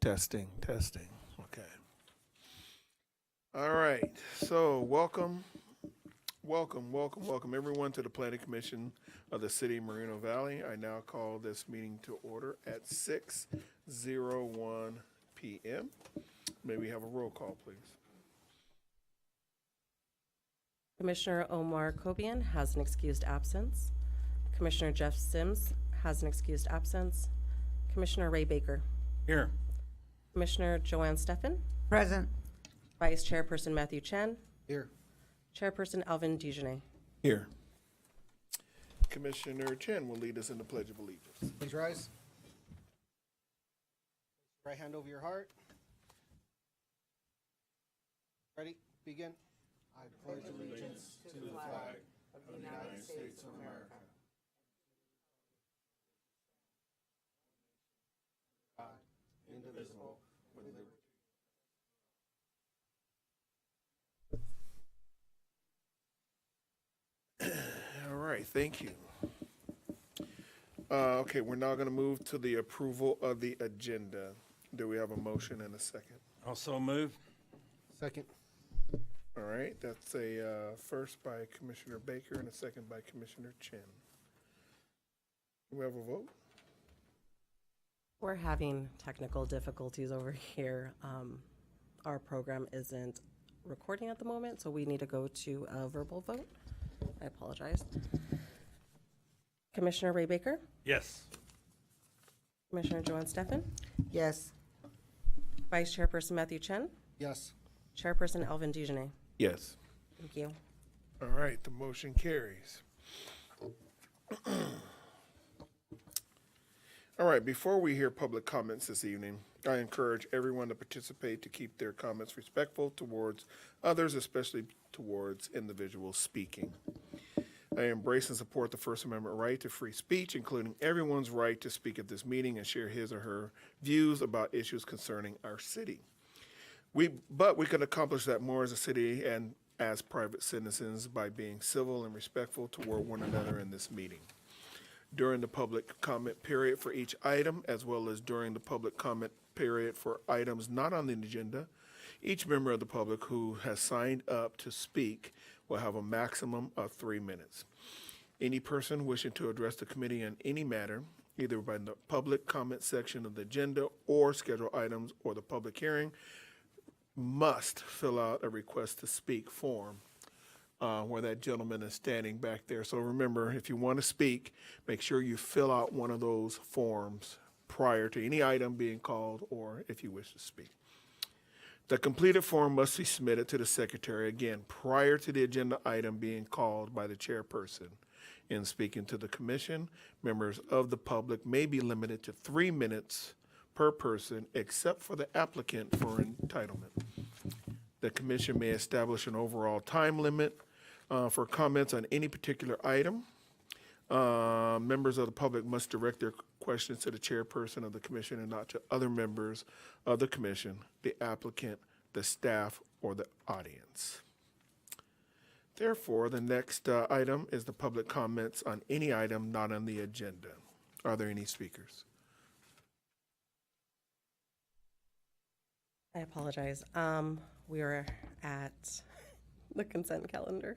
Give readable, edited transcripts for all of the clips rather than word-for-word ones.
Testing, testing. Okay. All right. So, welcome everyone to the Planning Commission of the City of Moreno Valley. I now call this meeting to order at 6:01 p.m. May we have a roll call, please? Commissioner Omar Kobian has an excused absence. Commissioner Jeff Sims has an excused absence. Commissioner Ray Baker. Here. Commissioner Joanne Steffen. Present. Vice Chairperson Matthew Chen. Here. Chairperson Alvin Dijonay. Here. Commissioner Chen will lead us in the Pledge of Allegiance. Please rise. Right hand over your heart. Ready? Begin. I pledge allegiance to the flag of the United States of America. God, indivisible, with liberty. All right, thank you. Okay, we're now going to move to the approval of the agenda. Do we have a motion and a second? Also move. Second. All right, that's a first by Commissioner Baker and a second by Commissioner Chen. Do we have a vote? We're having technical difficulties over here. Our program isn't recording at the moment, so we need to go to a verbal vote. I apologize. Commissioner Ray Baker. Yes. Commissioner Joanne Steffen. Yes. Vice Chairperson Matthew Chen. Yes. Chairperson Alvin Dijonay. Yes. Thank you. All right, the motion carries. All right, before we hear public comments this evening, I encourage everyone to participate to keep their comments respectful towards others, especially towards individuals speaking. I embrace and support the First Amendment right to free speech, including everyone's right to speak at this meeting and share his or her views about issues concerning our city. But we can accomplish that more as a city and as private citizens by being civil and respectful toward one another in this meeting. During the public comment period for each item, as well as during the public comment period for items not on the agenda, each member of the public who has signed up to speak will have a maximum of 3 minutes. Any person wishing to address the committee on any matter, either by the public comment section of the agenda or scheduled items or the public hearing, must fill out a request to speak form where that gentleman is standing back there. So remember, if you want to speak, make sure you fill out one of those forms prior to any item being called or if you wish to speak. The completed form must be submitted to the secretary, again, prior to the agenda item being called by the chairperson. In speaking to the commission, members of the public may be limited to 3 minutes per person, except for the applicant for entitlement. The commission may establish an overall time limit for comments on any particular item. Members of the public must direct their questions to the chairperson of the commission and not to other members of the commission, the applicant, the staff, or the audience. Therefore, the next item is the public comments on any item not on the agenda. Are there any speakers? I apologize. We are at the consent calendar.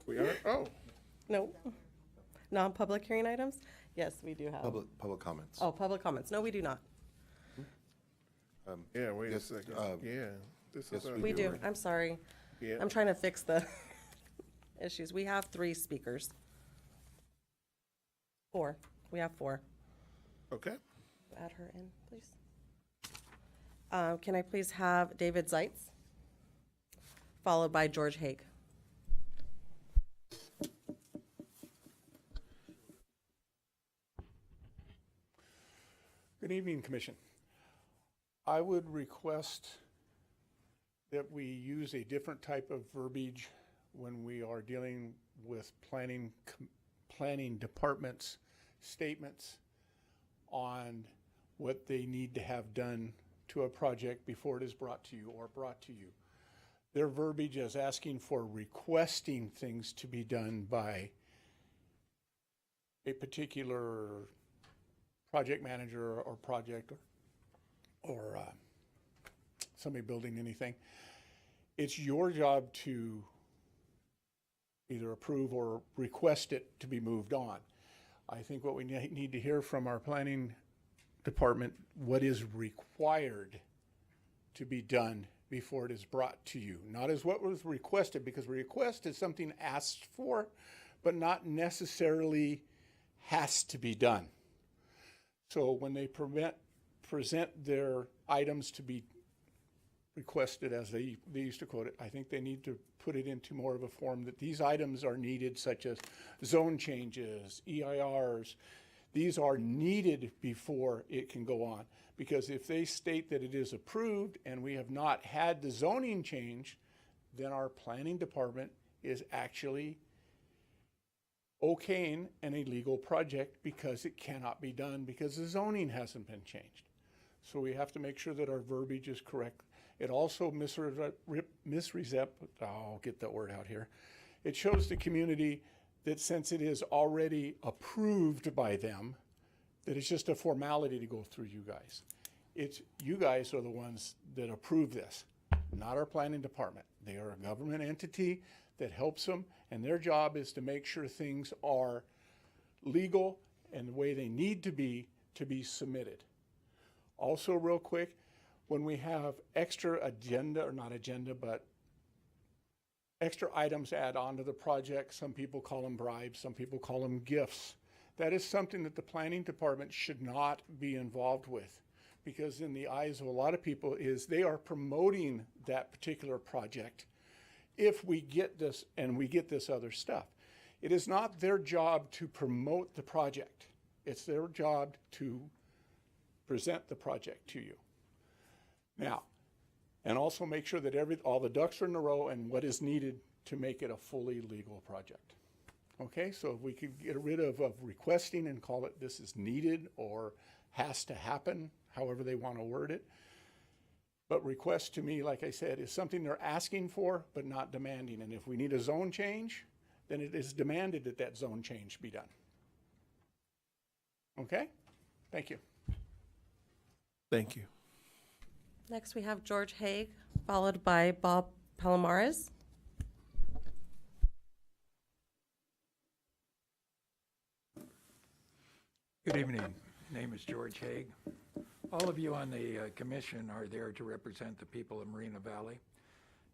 We are? Oh, No. Non-public hearing items? Yes, we do have. Public comments. Oh, public comments. No, we do not. yeah, wait Yes, a second. Yeah, this yes, is. we We do. do. I'm sorry. Yeah. I'm trying to fix the issues. We have 3 speakers. 4. We have 4. Okay. Add her in, please. Can I please have David Zeitz, followed by George Haig? Good evening, Commission. I would request that we use a different type of verbiage when we are dealing with planning departments' statements on what they need to have done to a project before it is brought to you or brought to you. Their verbiage is asking for requesting things to be done by a particular project manager or project or somebody building anything. It's your job to either approve or request it to be moved on. I think what we need to hear from our planning department, what is required to be done before it is brought to you. Not as what was requested, because request is something asked for, but not necessarily has to be done. So when they present their items to be requested, as they used to quote it, I think they need to put it into more of a form that these items are needed, such as zone changes, EIRs. These are needed before it can go on. Because if they state that it is approved and we have not had the zoning change, then our planning department is actually okaying an illegal project because it cannot be done because the zoning hasn't been changed. So we have to make sure that our verbiage is correct. It also I'll get that word out here. It shows the community that since it is already approved by them, that it's just a formality to go through you guys. You guys are the ones that approve this, not our planning department. They are a government entity that helps them, and their job is to make sure things are legal and the way they need to be submitted. Also, real quick, when we have extra extra items add on to the project, some people call them bribes, some people call them gifts. That is something that the planning department should not be involved with, because in the eyes of a lot of people they are promoting that particular project if we get this and we get this other stuff. It is not their job to promote the project. It's their job to present the project to you. Now, and also make sure that all the ducks are in a row and what is needed to make it a fully legal project. Okay, so if we could get rid of requesting and call it this is needed or has to happen, however they want to word it. But request to me, like I said, is something they're asking for but not demanding. And if we need a zone change, then it is demanded that that zone change be done. Okay, thank you. Thank you. Next, we have George Haig, followed by Bob Palomares. Good evening. Name is George Haig. All of you on the commission are there to represent the people of Moreno Valley,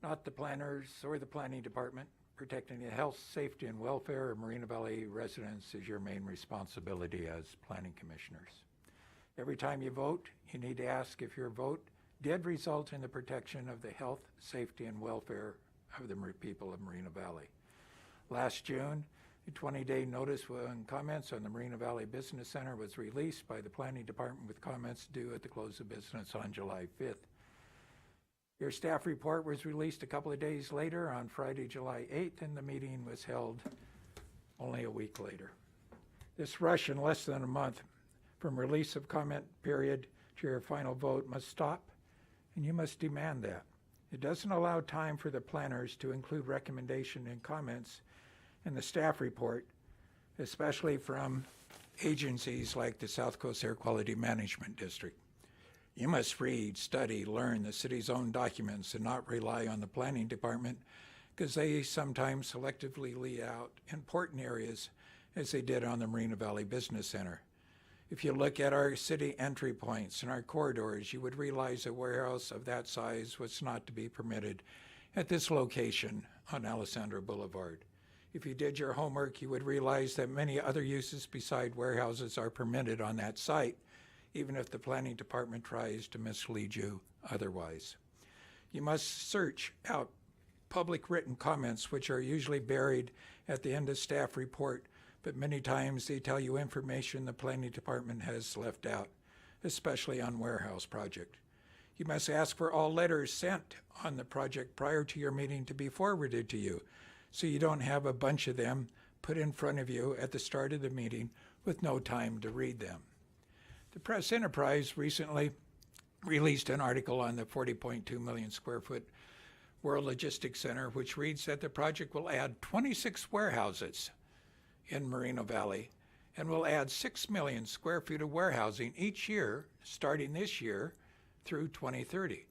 not the planners or the planning department. Protecting the health, safety, and welfare of Moreno Valley residents is your main responsibility as planning commissioners. Every time you vote, you need to ask if your vote did result in the protection of the health, safety, and welfare of the people of Moreno Valley. Last June, a 20-day notice and comments on the Moreno Valley Business Center was released by the Planning Department with comments due at the close of business on July 5th. Your staff report was released a couple of days later on Friday, July 8th, and the meeting was held only a week later. This rush in less than a month from release of comment period to your final vote must stop, and you must demand that. It doesn't allow time for the planners to include recommendation and comments in the staff report, especially from agencies like the South Coast Air Quality Management District. You must read, study, learn the city's own documents and not rely on the planning department, because they sometimes selectively lay out important areas as they did on the Moreno Valley Business Center. If you look at our city entry points and our corridors, you would realize a warehouse of that size was not to be permitted at this location on Alessandro Boulevard. If you did your homework, you would realize that many other uses beside warehouses are permitted on that site, even if the planning department tries to mislead you otherwise. You must search out public written comments, which are usually buried at the end of staff report, but many times they tell you information the planning department has left out, especially on warehouse project. You must ask for all letters sent on the project prior to your meeting to be forwarded to you, so you don't have a bunch of them put in front of you at the start of the meeting with no time to read them. The Press Enterprise recently released an article on the 40.2 million square foot World Logistics Center, which reads that the project will add 26 warehouses in Moreno Valley and will add 6 million square feet of warehousing each year, starting this year through 2030.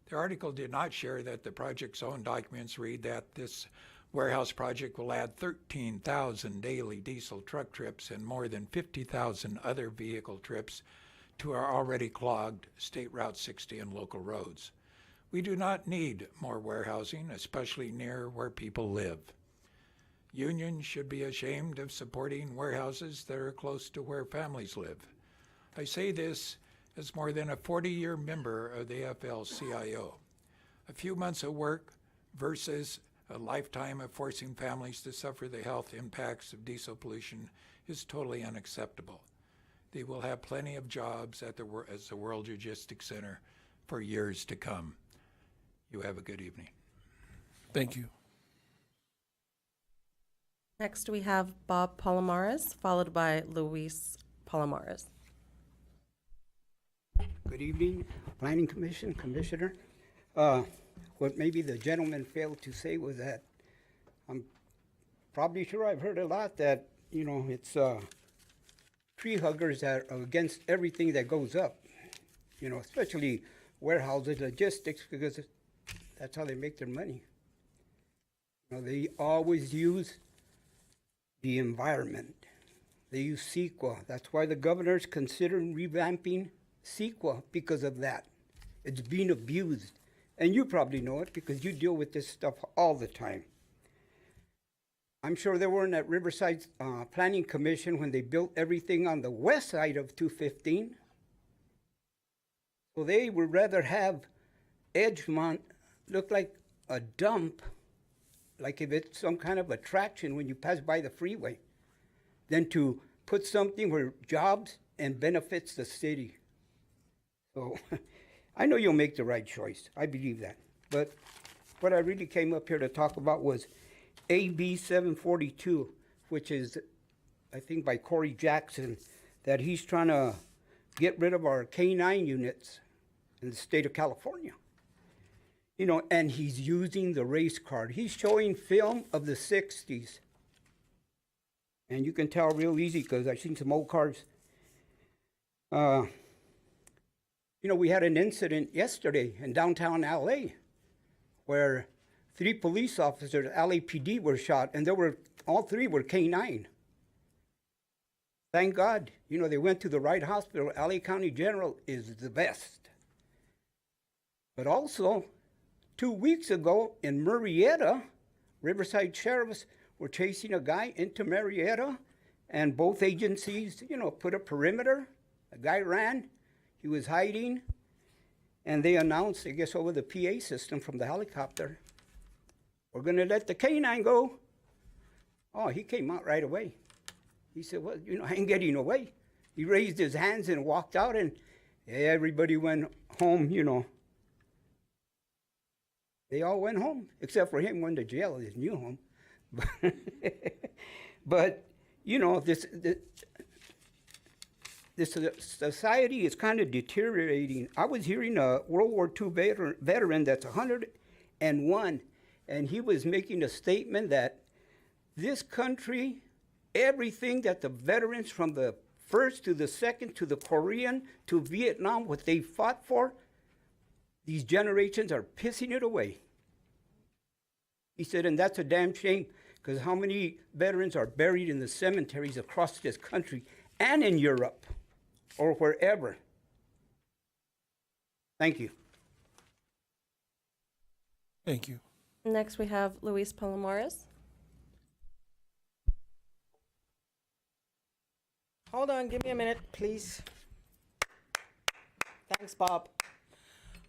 The article did not share that the project's own documents read that this warehouse project will add 13,000 daily diesel truck trips and more than 50,000 other vehicle trips to our already clogged State Route 60 and local roads. We do not need more warehousing, especially near where people live. Unions should be ashamed of supporting warehouses that are close to where families live. I say this as more than a 40-year member of the AFL-CIO. A few months of work versus a lifetime of forcing families to suffer the health impacts of diesel pollution is totally unacceptable. They will have plenty of jobs as the World Logistics Center for years to come. You have a good evening. Thank you. Next, we have Bob Palomares, followed by Luis Palomares. Good evening, Planning Commission, Commissioner. What maybe the gentleman failed to say was that I'm probably sure I've heard a lot that, it's tree huggers that are against everything that goes up, especially warehouses, logistics, because that's how they make their money. They always use the environment. They use CEQA. That's why the governor's considering revamping CEQA because of that. It's being abused. And you probably know it because you deal with this stuff all the time. I'm sure they were in that Riverside Planning Commission when they built everything on the west side of 215. So they would rather have Edgemont look like a dump, like if it's some kind of attraction when you pass by the freeway, than to put something where jobs and benefits the city. So I know you'll make the right choice. I believe that. But what I really came up here to talk about was AB 742, which is, I think, by Corey Jackson, that he's trying to get rid of our K-9 units in the state of California. And he's using the race card. He's showing film of the 60s. And you can tell real easy because I've seen some old cars. We had an incident yesterday in downtown LA where 3 police officers, LAPD, were shot, and all 3 were K-9. Thank God, they went to the right hospital. LA County General is the best. But also, 2 weeks ago in Murrieta, Riverside sheriffs were chasing a guy into Murrieta, and both agencies, put a perimeter. A guy ran. He was hiding, and they announced, I guess, over the PA system from the helicopter, we're going to let the K-9 go. Oh, he came out right away. He said, well, I ain't getting away. He raised his hands and walked out, and everybody went home, They all went home, except for him, went to jail, his new home. But this society is kind of deteriorating. I was hearing a World War II veteran that's 101, and he was making a statement that this country, everything that the veterans from the first to the second to the Korean to Vietnam, what they fought for, these generations are pissing it away. He said, and that's a damn shame, because how many veterans are buried in the cemeteries across this country and in Europe or wherever? Thank you. Thank you. Next, we have Luis Palomares. Hold on, give me a minute, please. Thanks, Bob.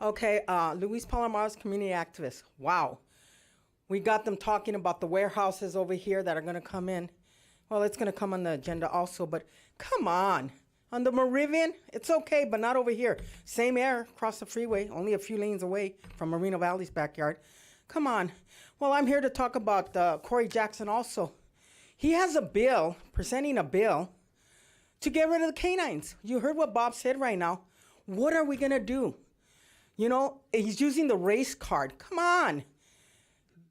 Okay, Luis Palomares, community activist. Wow. We got them talking about the warehouses over here that are going to come in. Well, it's going to come on the agenda also, but come on. On the Meridian, it's okay, but not over here. Same air, across the freeway, only a few lanes away from Moreno Valley's backyard. Come on. Well, I'm here to talk about Corey Jackson also. He has a bill, presenting a bill, to get rid of the canines. You heard what Bob said right now. What are we going to do? He's using the race card. Come on.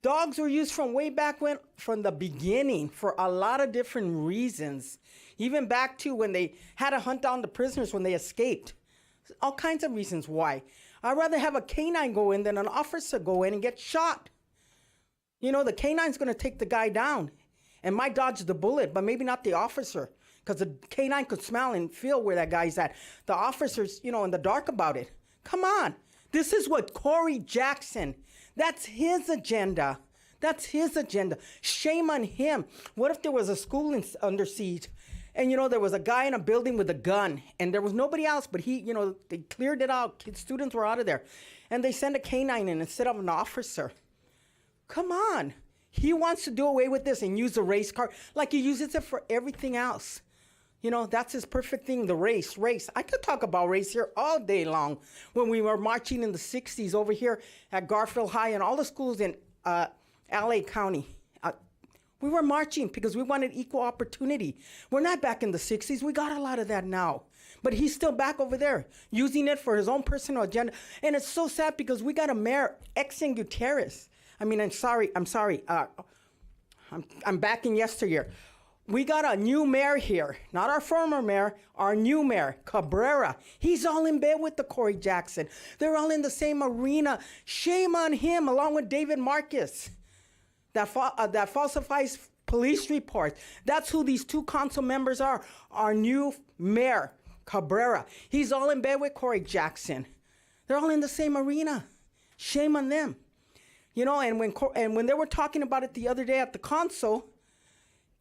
Dogs were used from way back when, from the beginning, for a lot of different reasons. Even back to when they had to hunt down the prisoners when they escaped. All kinds of reasons why. I'd rather have a canine go in than an officer go in and get shot. You know, the canine's going to take the guy down and might dodge the bullet, but maybe not the officer, because the canine could smell and feel where that guy's at. The officer's, you know, in the dark about it. Come on. This is what Corey Jackson, that's his agenda. That's his agenda. Shame on him. What if there was a school under siege and, you know, there was a guy in a building with a gun and there was nobody else, but he, you know, they cleared it out. Students were out of there. And they sent a canine in instead of an officer. Come on. He wants to do away with this and use the race card like he uses it for everything else. You know, that's his perfect thing, the race. I could talk about race here all day long. When we were marching in the 60s over here at Garfield High and all the schools in LA County. We were marching because we wanted equal opportunity. We're not back in the 60s. We got a lot of that now. But he's still back over there, using it for his own personal agenda. And it's so sad because we got a mayor, Exen Gutierrez. I mean, I'm sorry. I'm back in yesteryear. We got a new mayor here, not our former mayor, our new mayor, Cabrera. He's all in bed with the Corey Jackson. They're all in the same arena. Shame on him, along with David Marcus, that falsifies police reports. That's who these two council members are. Our new mayor, Cabrera. He's all in bed with Corey Jackson. They're all in the same arena. Shame on them. You know, and when they were talking about it the other day at the council,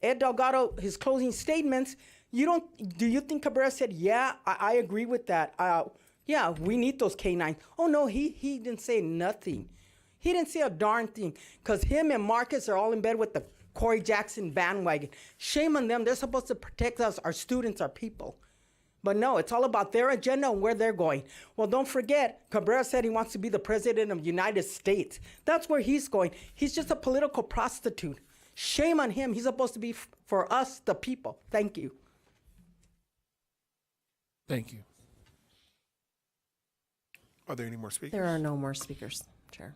Ed Delgado, his closing statements, do you think Cabrera said, yeah, I agree with that. Yeah, we need those canines. Oh, no, he didn't say nothing. He didn't say a darn thing because him and Marcus are all in bed with the Corey Jackson bandwagon. Shame on them. They're supposed to protect us, our students, our people. But no, it's all about their agenda and where they're going. Well, don't forget, Cabrera said he wants to be the president of the United States. That's where he's going. He's just a political prostitute. Shame on him. He's supposed to be for us, the people. Thank you. Thank you. Are there any more speakers? There are no more speakers, Chair.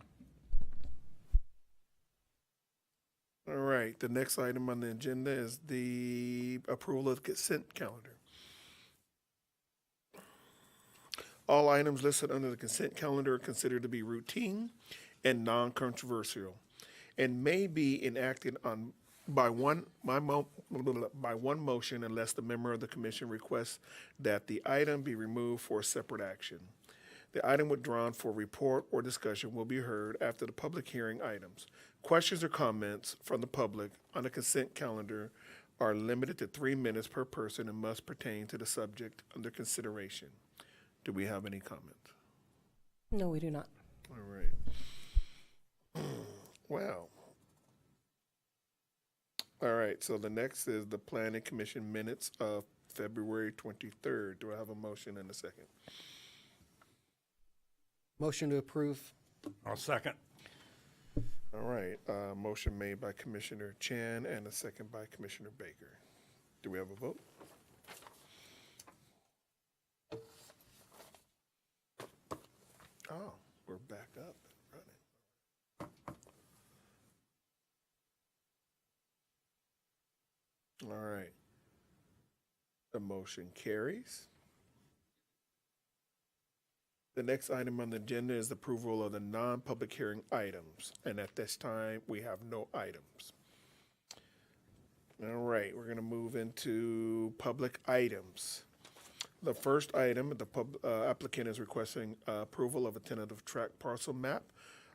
All right, the next item on the agenda is the approval of the consent calendar. All items listed under the consent calendar are considered to be routine and non-controversial and may be enacted on by one motion unless the member of the commission requests that the item be removed for separate action. The item withdrawn for report or discussion will be heard after the public hearing items. Questions or comments from the public on the consent calendar are limited to 3 minutes per person and must pertain to the subject under consideration. Do we have any comments? No, we do not. All right. Wow. All right, so the next is the Planning Commission minutes of February 23rd. Do I have a motion and a second? Motion to approve. I'll second. All right, motion made by Commissioner Chan and a second by Commissioner Baker. Do we have a vote? Oh, we're back up and running. All right. The motion carries. The next item on the agenda is the approval of the non-public hearing items. And at this time, we have no items. All right, we're going to move into public items. The first item, the applicant is requesting approval of a tentative tract parcel map,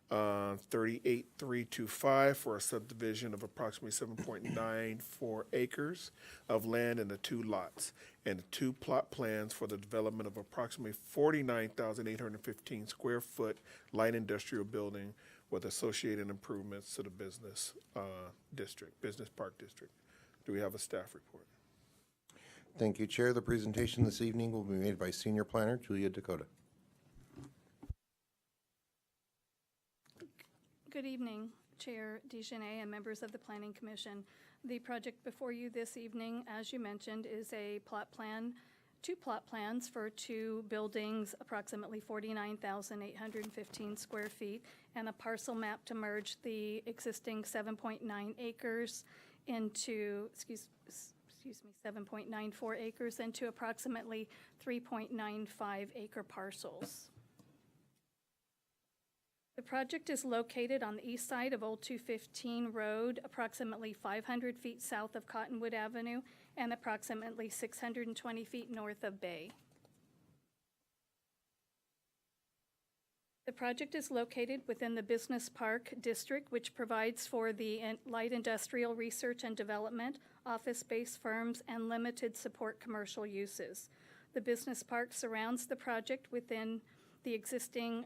38325 for a subdivision of approximately 7.94 acres of land in the 2 lots, and the 2 plot plans for the development of approximately 49,815 square foot light industrial building with associated improvements to the business business park district. Do we have a staff report? Thank you, Chair. The presentation this evening will be made by Senior Planner Julia Dakota. Good evening, Chair DeJeanette and members of the Planning Commission. The project before you this evening, as you mentioned, is a plot plan, 2 plot plans for 2 buildings, approximately 49,815 square feet, and a parcel map to merge the existing 7.9 acres into, 7.94 acres into approximately 3.95 acre parcels. The project is located on the east side of Old 215 Road, approximately 500 feet south of Cottonwood Avenue and approximately 620 feet north of Bay. The project is located within the Business Park District, which provides for the light industrial research and development, office-based firms, and limited support commercial uses. The business park surrounds the project within the existing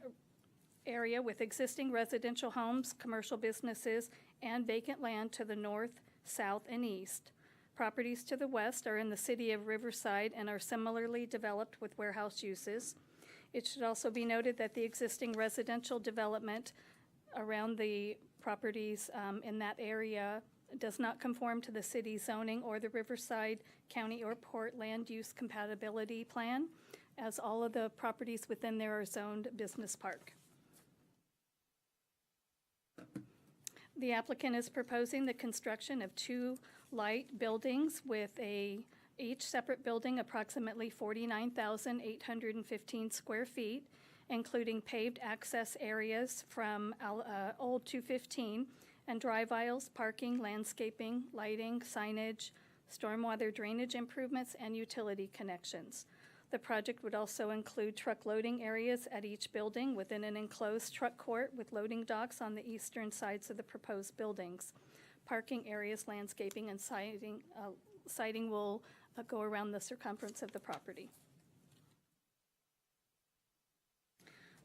area with existing residential homes, commercial businesses, and vacant land to the north, south, and east. Properties to the west are in the city of Riverside and are similarly developed with warehouse uses. It should also be noted that the existing residential development around the properties in that area does not conform to the city zoning or the Riverside County or Port Land Use Compatibility Plan, as all of the properties within there are zoned business park. The applicant is proposing the construction of 2 light buildings with each separate building approximately 49,815 square feet, including paved access areas from Old 215 and drive aisles, parking, landscaping, lighting, signage, stormwater drainage improvements, and utility connections. The project would also include truck loading areas at each building within an enclosed truck court with loading docks on the eastern sides of the proposed buildings. Parking areas, landscaping, and siding will go around the circumference of the property.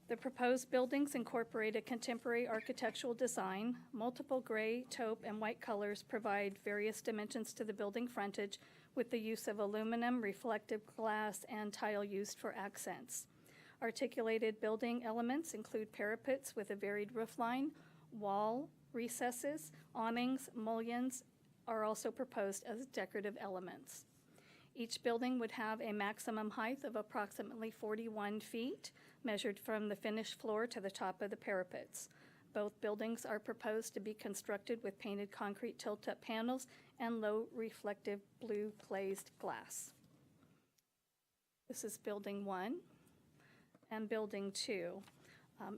The proposed buildings incorporate a contemporary architectural design. Multiple gray, taupe, and white colors provide various dimensions to the building frontage with the use of aluminum, reflective glass, and tile used for accents. Articulated building elements include parapets with a varied roofline, wall recesses, awnings, mullions are also proposed as decorative elements. Each building would have a maximum height of approximately 41 feet, measured from the finished floor to the top of the parapets. Both buildings are proposed to be constructed with painted concrete tilt-up panels and low reflective blue glazed glass. This is building 1 and building 2.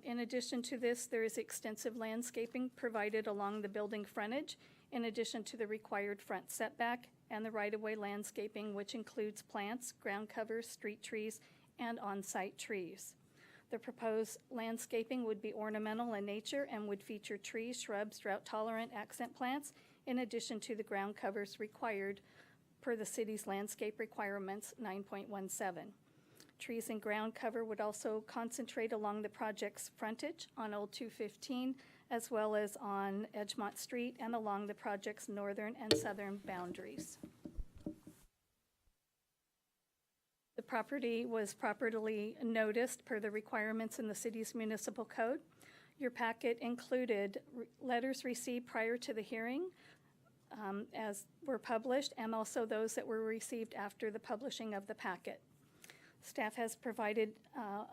In addition to this, there is extensive landscaping provided along the building frontage, in addition to the required front setback and the right-of-way landscaping, which includes plants, ground covers, street trees, and on-site trees. The proposed landscaping would be ornamental in nature and would feature trees, shrubs, drought-tolerant accent plants, in addition to the ground covers required per the city's landscape requirements 9.17. Trees and ground cover would also concentrate along the project's frontage on Old 215, as well as on Edgemont Street and along the project's northern and southern boundaries. The property was properly noticed per the requirements in the city's municipal code. Your packet included letters received prior to the hearing as were published, and also those that were received after the publishing of the packet. Staff has provided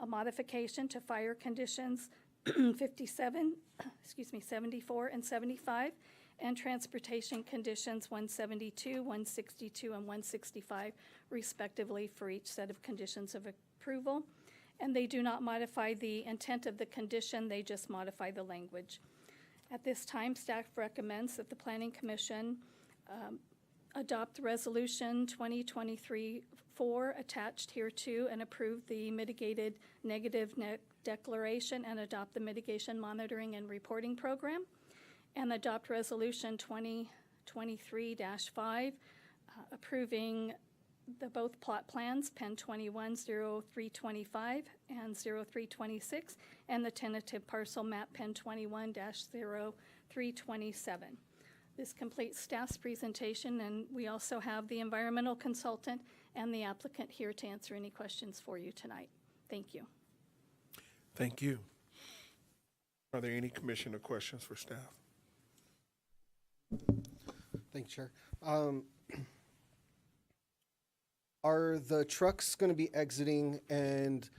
a modification to fire conditions 74, and 75, and transportation conditions 172, 162, and 165, respectively, for each set of conditions of approval. And they do not modify the intent of the condition, they just modify the language. At this time, staff recommends that the Planning Commission adopt Resolution 2023-4 attached hereto and approve the mitigated negative declaration and adopt the mitigation monitoring and reporting program, and adopt Resolution 2023-5 approving both plot plans, Pen 21-0325 and 0326, and the tentative parcel map, Pen 21-0327. This completes staff's presentation, and we also have the environmental consultant and the applicant here to answer any questions for you tonight. Thank you. Thank you. Are there any commissioner questions for staff? Thank you, Chair. Are the trucks going to be exiting and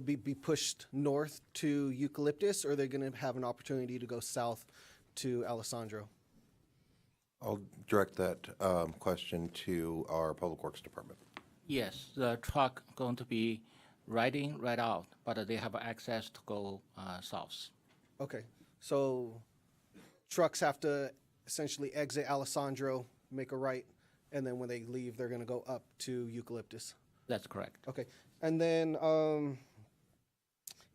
be pushed north to Eucalyptus, or are they going to have an opportunity to go south to Alessandro? I'll direct that question to our Public Works Department. Yes, the truck going to be right in, right out, but they have access to go south. Okay, so trucks have to essentially exit Alessandro, make a right, and then when they leave, they're gonna go up to Eucalyptus. That's correct. Okay, and then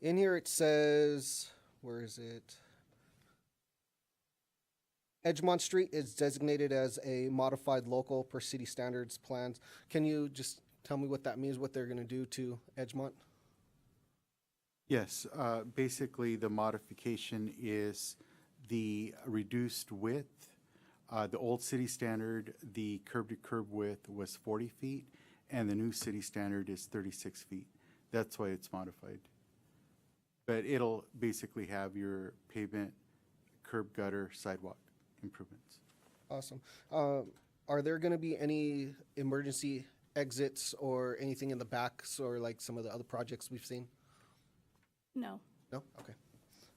in here it says, where is it? Edgemont Street is designated as a modified local per city standards plans. Can you just tell me what that means, what they're gonna do to Edgemont? Yes, basically the modification is the reduced width. The old city standard, the curb to curb width was 40 feet, and the new city standard is 36 feet. That's why it's modified. But it'll basically have your pavement, curb gutter, sidewalk improvements. Awesome. Are there gonna be any emergency exits or anything in the backs or like some of the other projects we've seen? No. No? Okay.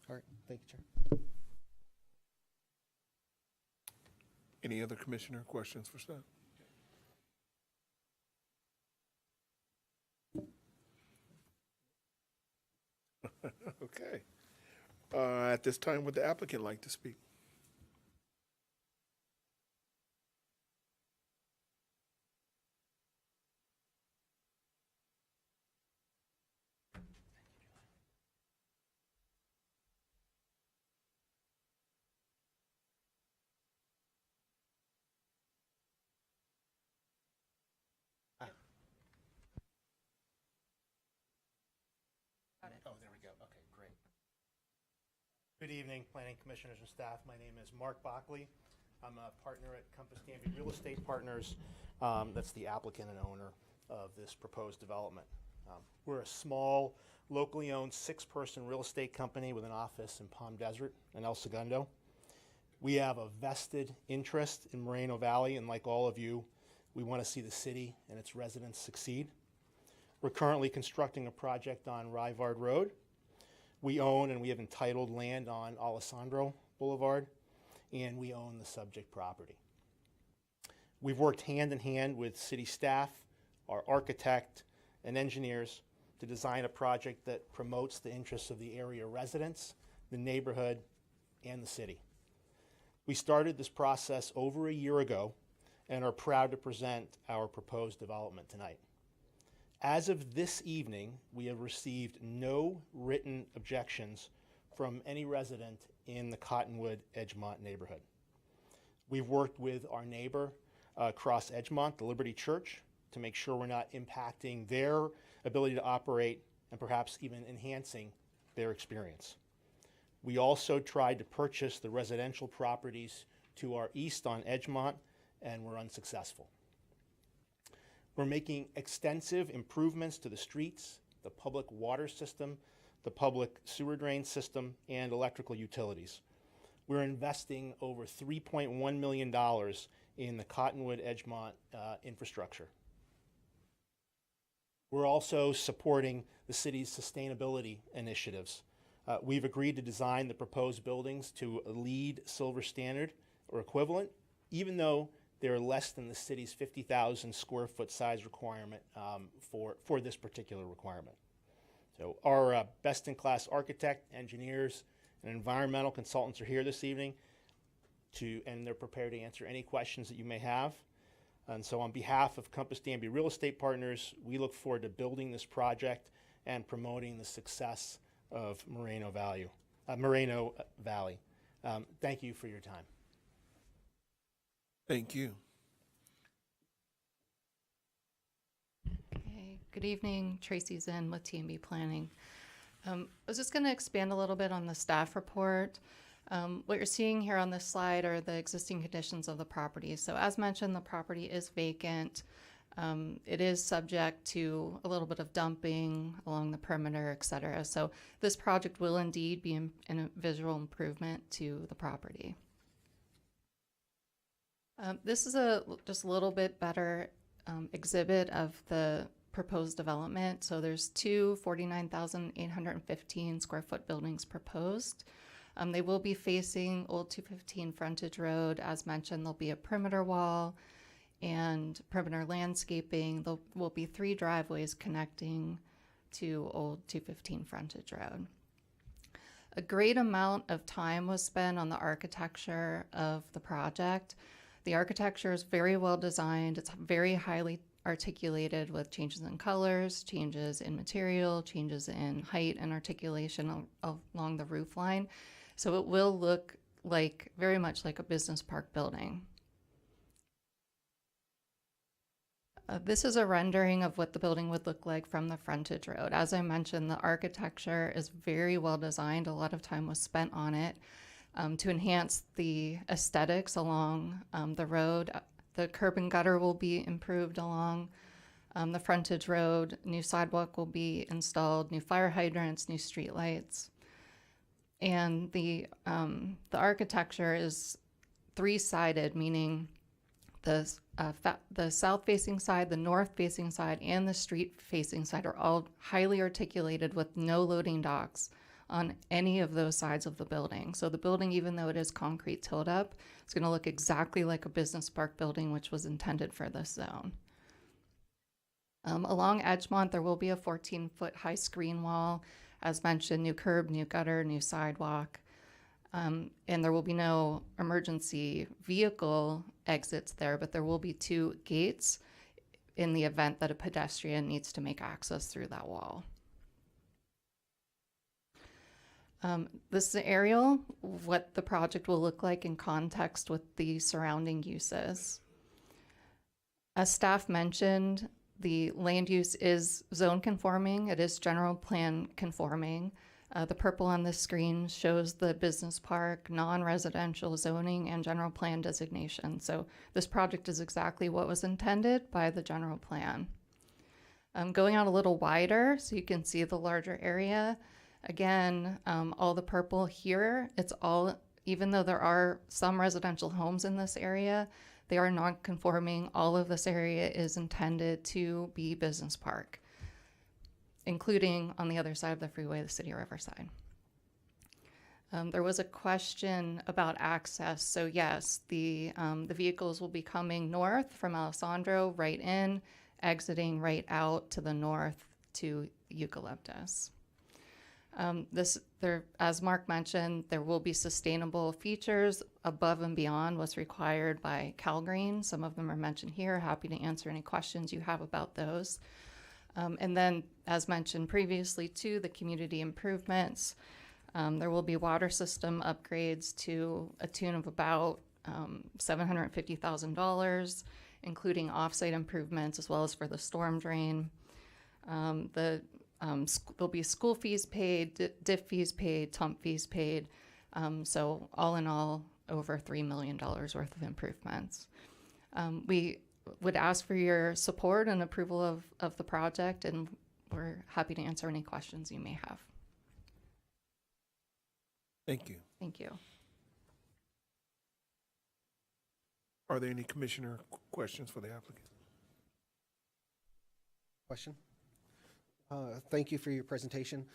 All right, thank you, Chair. Any other commissioner questions for staff? Okay. At this time, would the applicant like to speak? Oh, there we go. Okay, great. Good evening, planning commissioners and staff. My name is Mark Bockley. I'm a partner at Compass Danby Real Estate Partners. That's the applicant and owner of this proposed development. We're a small, locally owned 6-person real estate company with an office in Palm Desert and El Segundo. We have a vested interest in Moreno Valley, and like all of you, we want to see the city and its residents succeed. We're currently constructing a project on Rivard Road. We own and we have entitled land on Alessandro Boulevard, and we own the subject property. We've worked hand in hand with city staff, our architect, and engineers to design a project that promotes the interests of the area residents, the neighborhood, and the city. We started this process over a year ago and are proud to present our proposed development tonight. As of this evening, we have received no written objections from any resident in the Cottonwood Edgemont neighborhood. We've worked with our neighbor across Edgemont, the Liberty Church, to make sure we're not impacting their ability to operate and perhaps even enhancing their experience. We also tried to purchase the residential properties to our east on Edgemont, and were unsuccessful. We're making extensive improvements to the streets, the public water system, the public sewer drain system, and electrical utilities. We're investing over $3.1 million in the Cottonwood Edgemont infrastructure. We're also supporting the city's sustainability initiatives. We've agreed to design the proposed buildings to a LEED Silver standard or equivalent, even though they're less than the city's 50,000 square foot size requirement for this particular requirement. So our best-in-class architect, engineers, and environmental consultants are here this evening and they're prepared to answer any questions that you may have. And so on behalf of Compass Danby Real Estate Partners, we look forward to building this project and promoting the success of Moreno Valley. Thank you for your time. Thank you. Okay. Good evening, Tracy Zinn with TMB Planning. I was just going to expand a little bit on the staff report. What you're seeing here on this slide are the existing conditions of the property. So as mentioned, the property is vacant. It is subject to a little bit of dumping along the perimeter, et cetera. So this project will indeed be a visual improvement to the property. This is just a little bit better exhibit of the proposed development. So there's two 49,815 square foot buildings proposed. They will be facing Old 215 frontage road. As mentioned, there'll be a perimeter wall and perimeter landscaping. There will be 3 driveways connecting to Old 215 frontage road. A great amount of time was spent on the architecture of the project. The architecture is very well designed. It's very highly articulated with changes in colors, changes in material, changes in height and articulation along the roof line. So it will look like very much like a business park building. This is a rendering of what the building would look like from the frontage road. As I mentioned, the architecture is very well designed. A lot of time was spent on it to enhance the aesthetics along the road. The curb and gutter will be improved along the frontage road. New sidewalk will be installed, new fire hydrants, new street lights. And the architecture is 3-sided, meaning the south-facing side, the north-facing side, and the street-facing side are all highly articulated with no loading docks on any of those sides of the building. So the building, even though it is concrete tilled up, it's going to look exactly like a business park building, which was intended for this zone. Along Edgemont, there will be a 14-foot high screen wall. As mentioned, new curb, new gutter, new sidewalk. And there will be no emergency vehicle exits there, but there will be 2 gates in the event that a pedestrian needs to make access through that wall. This is an aerial of what the project will look like in context with the surrounding uses. As staff mentioned, the land use is zone conforming. It is general plan conforming. The purple on the screen shows the business park, non-residential zoning, and general plan designation. So this project is exactly what was intended by the general plan. Going out a little wider so you can see the larger area. Again, all the purple here, it's all, even though there are some residential homes in this area, they are non-conforming. All of this area is intended to be business park, including on the other side of the freeway, the city of Riverside. There was a question about access. So yes, the vehicles will be coming north from Alessandro, right in, exiting right out to the north to Eucalyptus. As Mark mentioned, there will be sustainable features above and beyond what's required by CalGreen. Some of them are mentioned here. Happy to answer any questions you have about those. And then, as mentioned previously, too, the community improvements. There will be water system upgrades to a tune of about $750,000, including off-site improvements as well as for the storm drain. There'll be school fees paid, DIF fees paid, TUMP fees paid. So all in all, over $3 million worth of improvements. We would ask for your support and approval of the project, and we're happy to answer any questions you may have. Thank you. Thank you. Are there any commissioner questions for the applicant? Question? Thank you for your presentation.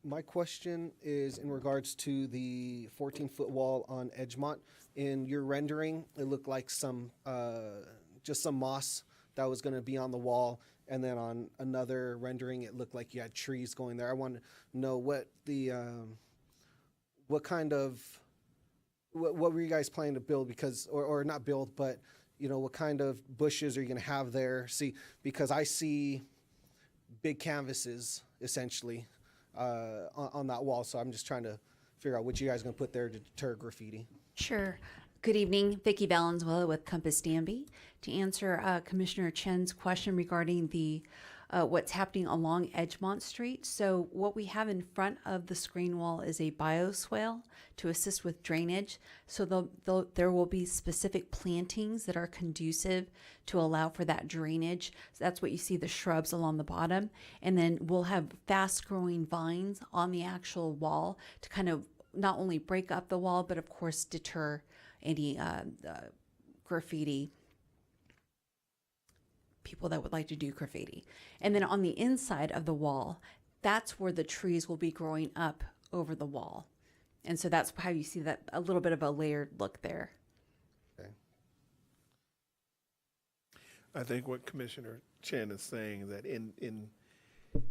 My question is in regards to the 14-foot wall on Edgemont. In your rendering, it looked like some just some moss that was going to be on the wall, and then on another rendering, it looked like you had trees going there. I want to know what the what were you guys planning to build? Because or not build, but you know, what kind of bushes are you going to have there? See, because I see big canvases essentially on that wall, so I'm just trying to figure out what you guys are going to put there to deter graffiti. Sure. Good evening, Vicki Valenzuela with Compass Danby. To answer Commissioner Chen's question regarding the what's happening along Edgemont Street. So what we have in front of the screen wall is a bioswale to assist with drainage. So there will be specific plantings that are conducive to allow for that drainage. So that's what you see, the shrubs along the bottom. And then we'll have fast growing vines on the actual wall to kind of not only break up the wall, but of course deter any graffiti, people that would like to do graffiti. And then on the inside of the wall, that's where the trees will be growing up over the wall And so that's how you see that a little bit of a layered look there. Okay. I think what Commissioner Chen is saying that I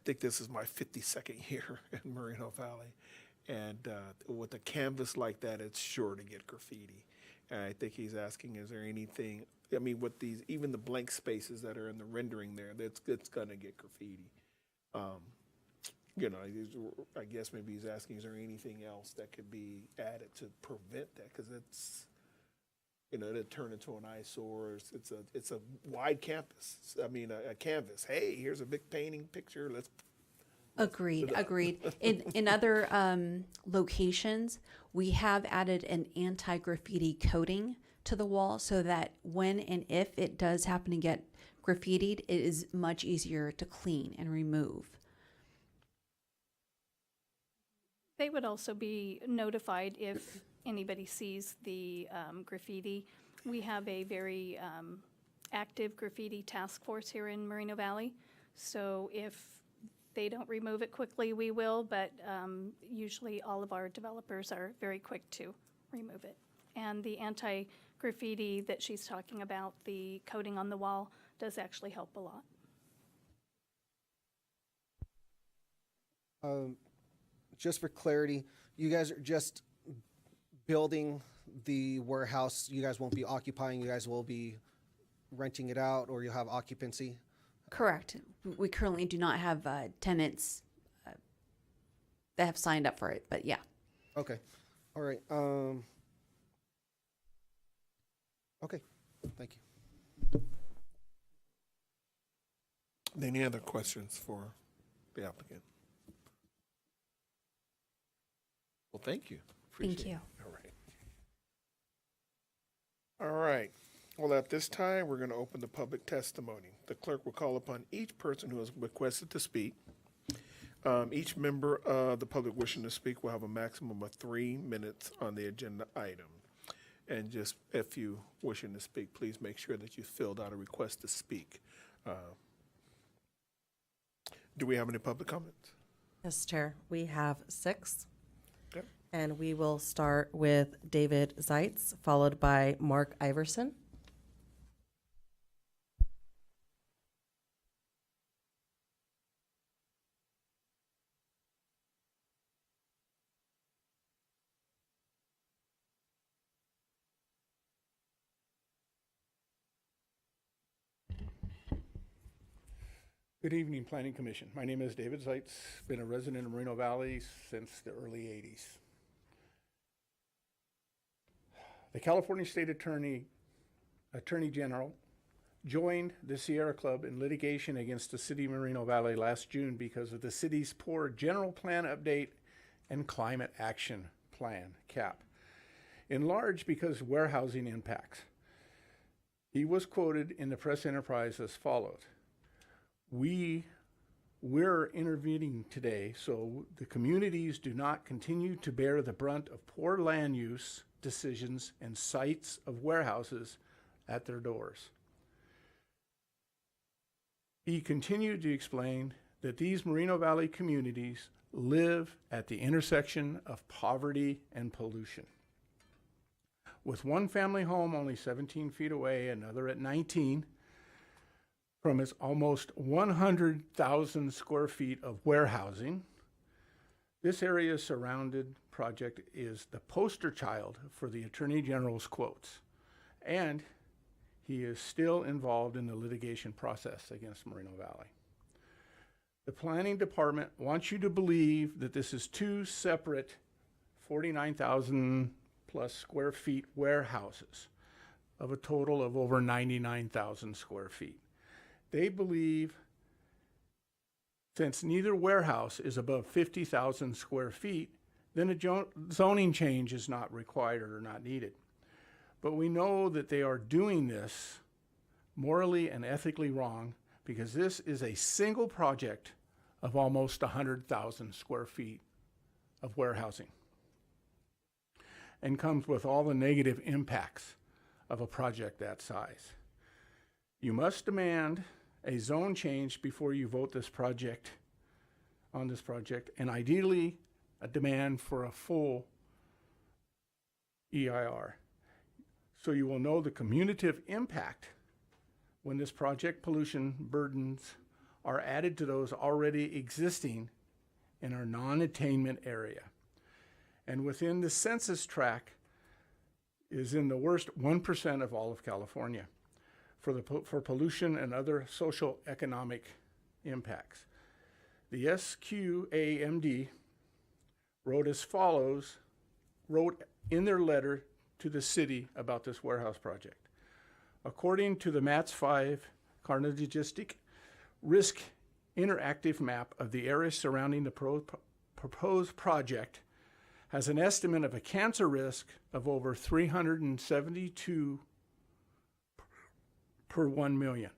think this is my 52nd year in Moreno Valley, and with a canvas like that, it's sure to get graffiti. And I think he's asking, is there anything? I mean, with these, even the blank spaces that are in the rendering there, it's gonna get graffiti. You know, I guess maybe he's asking, is there anything else that could be added to prevent that? Because it's, you know, it'll turn into an eyesore. It's a wide campus. I mean, a canvas. Hey, here's a big painting picture. Let's. Agreed. In other locations, we have added an anti-graffiti coating to the wall so that when and if it does happen to get graffitied, it is much easier to clean and remove. They would also be notified if anybody sees the graffiti. We have a very active graffiti task force here in Moreno Valley. So if they don't remove it quickly, we will, but usually all of our developers are very quick to remove it. And the anti-graffiti that she's talking about, the coating on the wall, does actually help a lot. Just for clarity, you guys are just building the warehouse. You guys won't be occupying. You guys will be renting it out, or you'll have occupancy. Correct. We currently do not have tenants that have signed up for it, but yeah. Okay. All right. Okay. Thank you. Any other questions for the applicant? Well, thank you. Thank Appreciate you. it. All right. All right. Well, at this time, we're going to open the public testimony. The clerk will call upon each person who has requested to speak. Each member of the public wishing to speak will have a maximum of 3 minutes on the agenda item. And just if you wishing to speak, please make sure that you filled out a request to speak. Do we have any public comments? Yes, Chair. We have 6. Okay. And we will start with David Zeitz, followed by Mark Iverson. Good evening, Planning Commission. My name is David Zeitz, been a resident of Moreno Valley since the early 80s. The California State Attorney General joined the Sierra Club in litigation against the city of Moreno Valley last June because of the city's poor general plan update and climate action plan, CAP, in large because of warehousing impacts. He was quoted in the Press Enterprise as follows: We're intervening today so the communities do not continue to bear the brunt of poor land use decisions and sites of warehouses at their doors. He continued to explain that these Moreno Valley communities live at the intersection of poverty and pollution. With one family home only 17 feet away, another at 19, from its almost 100,000 square feet of warehousing, this area surrounded project is the poster child for the Attorney General's quotes, and he is still involved in the litigation process against Moreno Valley. The Planning Department wants you to believe that this is 2 separate 49,000 plus square feet warehouses of a total of over 99,000 square feet. They believe since neither warehouse is above 50,000 square feet, then a zoning change is not required or not needed. But we know that they are doing this morally and ethically wrong because this is a single project of almost 100,000 square feet of warehousing and comes with all the negative impacts of a project that size. You must demand a zone change before you vote on this project, and ideally a demand for a full EIR. So you will know the cumulative impact when this project pollution burdens are added to those already existing in our non-attainment area. And within the census tract is in the worst 1% of all of California for pollution and other social economic impacts. The SQAMD wrote in their letter to the city about this warehouse project. According to the MATS 5 Carnegistic Risk Interactive Map of the area surrounding the proposed project has an estimate of a cancer risk of over 372 per 1 million.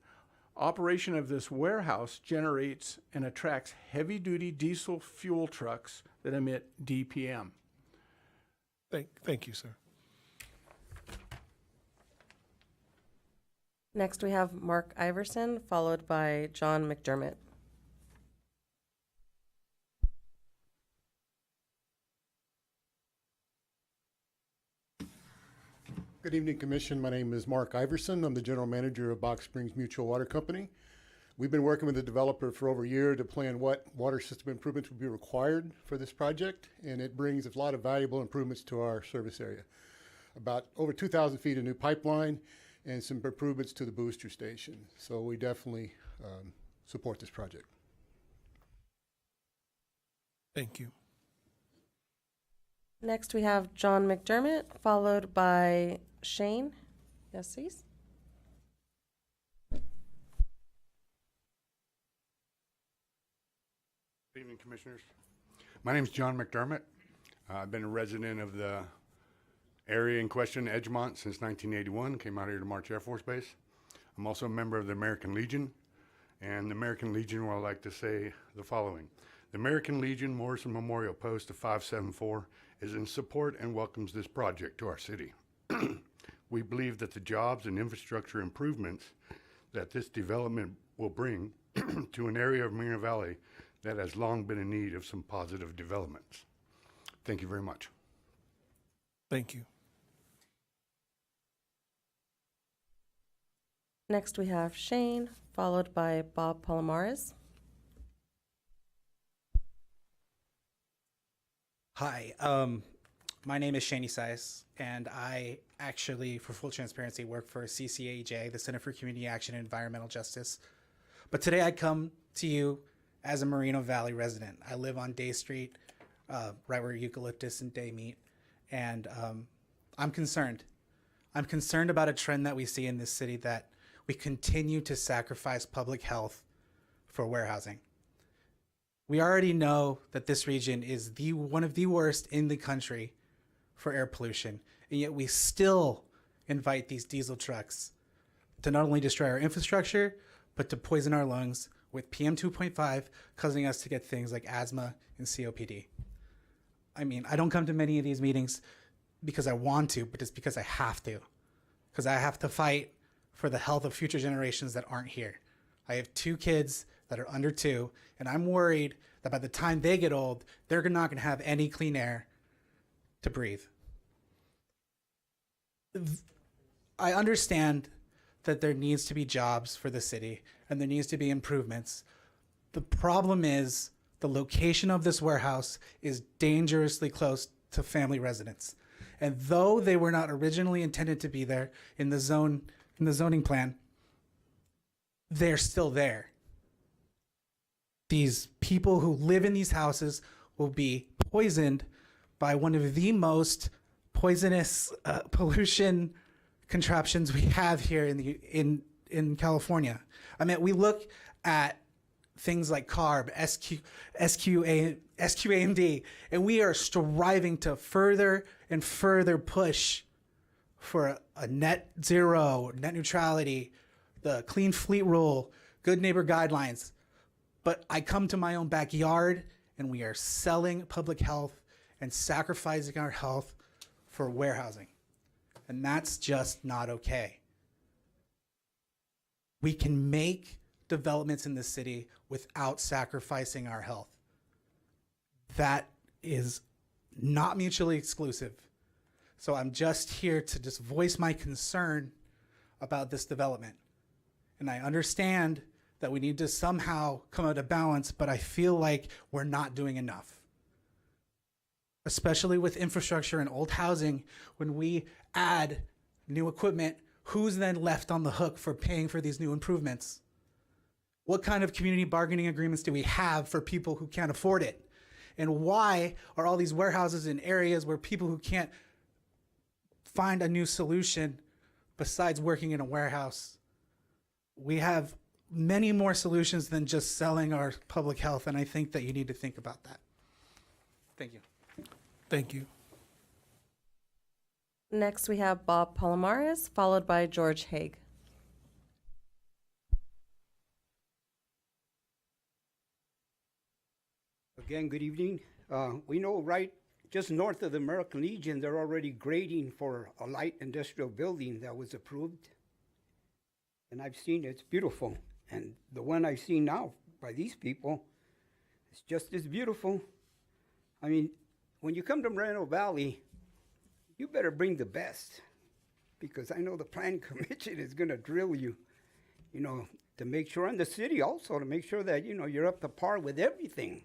Operation of this warehouse generates and attracts heavy-duty diesel fuel trucks that emit DPM. Thank you, sir. Next, we have Mark Iverson, followed by John McDermott. Good evening, Commission. My name is Mark Iverson. I'm the General Manager of Box Springs Mutual Water Company. We've been working with the developer for over a year to plan what water system improvements would be required for this project, and it brings a lot of valuable improvements to our service area. About over 2,000 feet of new pipeline and some improvements to the booster station. So we definitely support this project. Thank you. Next, we have John McDermott, followed by Shane. Yes, please. Good evening, Commissioners. My name is John McDermott. I've been a resident of the area in question, Edgemont, since 1981. Came out here to March Air Force Base. I'm also a member of the American Legion. And the American Legion, well, I like to say the following. The American Legion Morrison Memorial Post of 574 is in support and welcomes this project to our city. We believe that the jobs and infrastructure improvements that this development will bring to an area of Moreno Valley that has long been in need of some positive developments. Thank you very much. Thank you. Next, we have Shane, followed by Bob Palomares. Hi, my name is Shane Isais, and I actually, for full transparency, work for CCAJ, the Center for Community Action and Environmental Justice. But today I come to you as a Moreno Valley resident. I live on Day Street, right where Eucalyptus and Day meet, and I'm concerned. I'm concerned about a trend that we see in this city, that we continue to sacrifice public health for warehousing. We already know that this region is one of the worst in the country for air pollution, and yet we still invite these diesel trucks to not only destroy our infrastructure, but to poison our lungs with PM 2.5, causing us to get things like asthma and COPD. I mean, I don't come to many of these meetings because I want to, but it's because I have to. Because I have to fight for the health of future generations that aren't here. I have 2 kids that are under 2, and I'm worried that by the time they get old, they're not gonna have any clean air to breathe. I understand that there needs to be jobs for the city and there needs to be improvements. The problem is the location of this warehouse is dangerously close to family residents. And though they were not originally intended to be there in the zoning plan, they're still there. These people who live in these houses will be poisoned by one of the most poisonous pollution contraptions we have here in California. I mean, we look at things like CARB, SQAMD, and we are striving to further and further push for a net zero, net neutrality, the clean fleet rule, good neighbor guidelines. But I come to my own backyard and we are selling public health and sacrificing our health for warehousing. And that's just not okay. We can make developments in the city without sacrificing our health. That is not mutually exclusive. So I'm just here to just voice my concern about this development. And I understand that we need to somehow come out of balance, but I feel like we're not doing enough. Especially with infrastructure and old housing, when we add new equipment, who's then left on the hook for paying for these new improvements? What kind of community bargaining agreements do we have for people who can't afford it? And why are all these warehouses in areas where people who can't find a new solution besides working in a warehouse? We have many more solutions than just selling our public health, and I think that you need to think about that. Thank you. Thank you. Next, we have Bob Palomares, followed by George Haig. Again, good evening. We know right just north of the American Legion, they're already grading for a light industrial building that was approved. And I've seen it, it's beautiful. And the one I see now by these people is just as beautiful. I mean, when you come to Moreno Valley, you better bring the best, because I know the planning commission is gonna drill you, you know, to make sure, and the city also, to make sure that, you know, you're up to par with everything.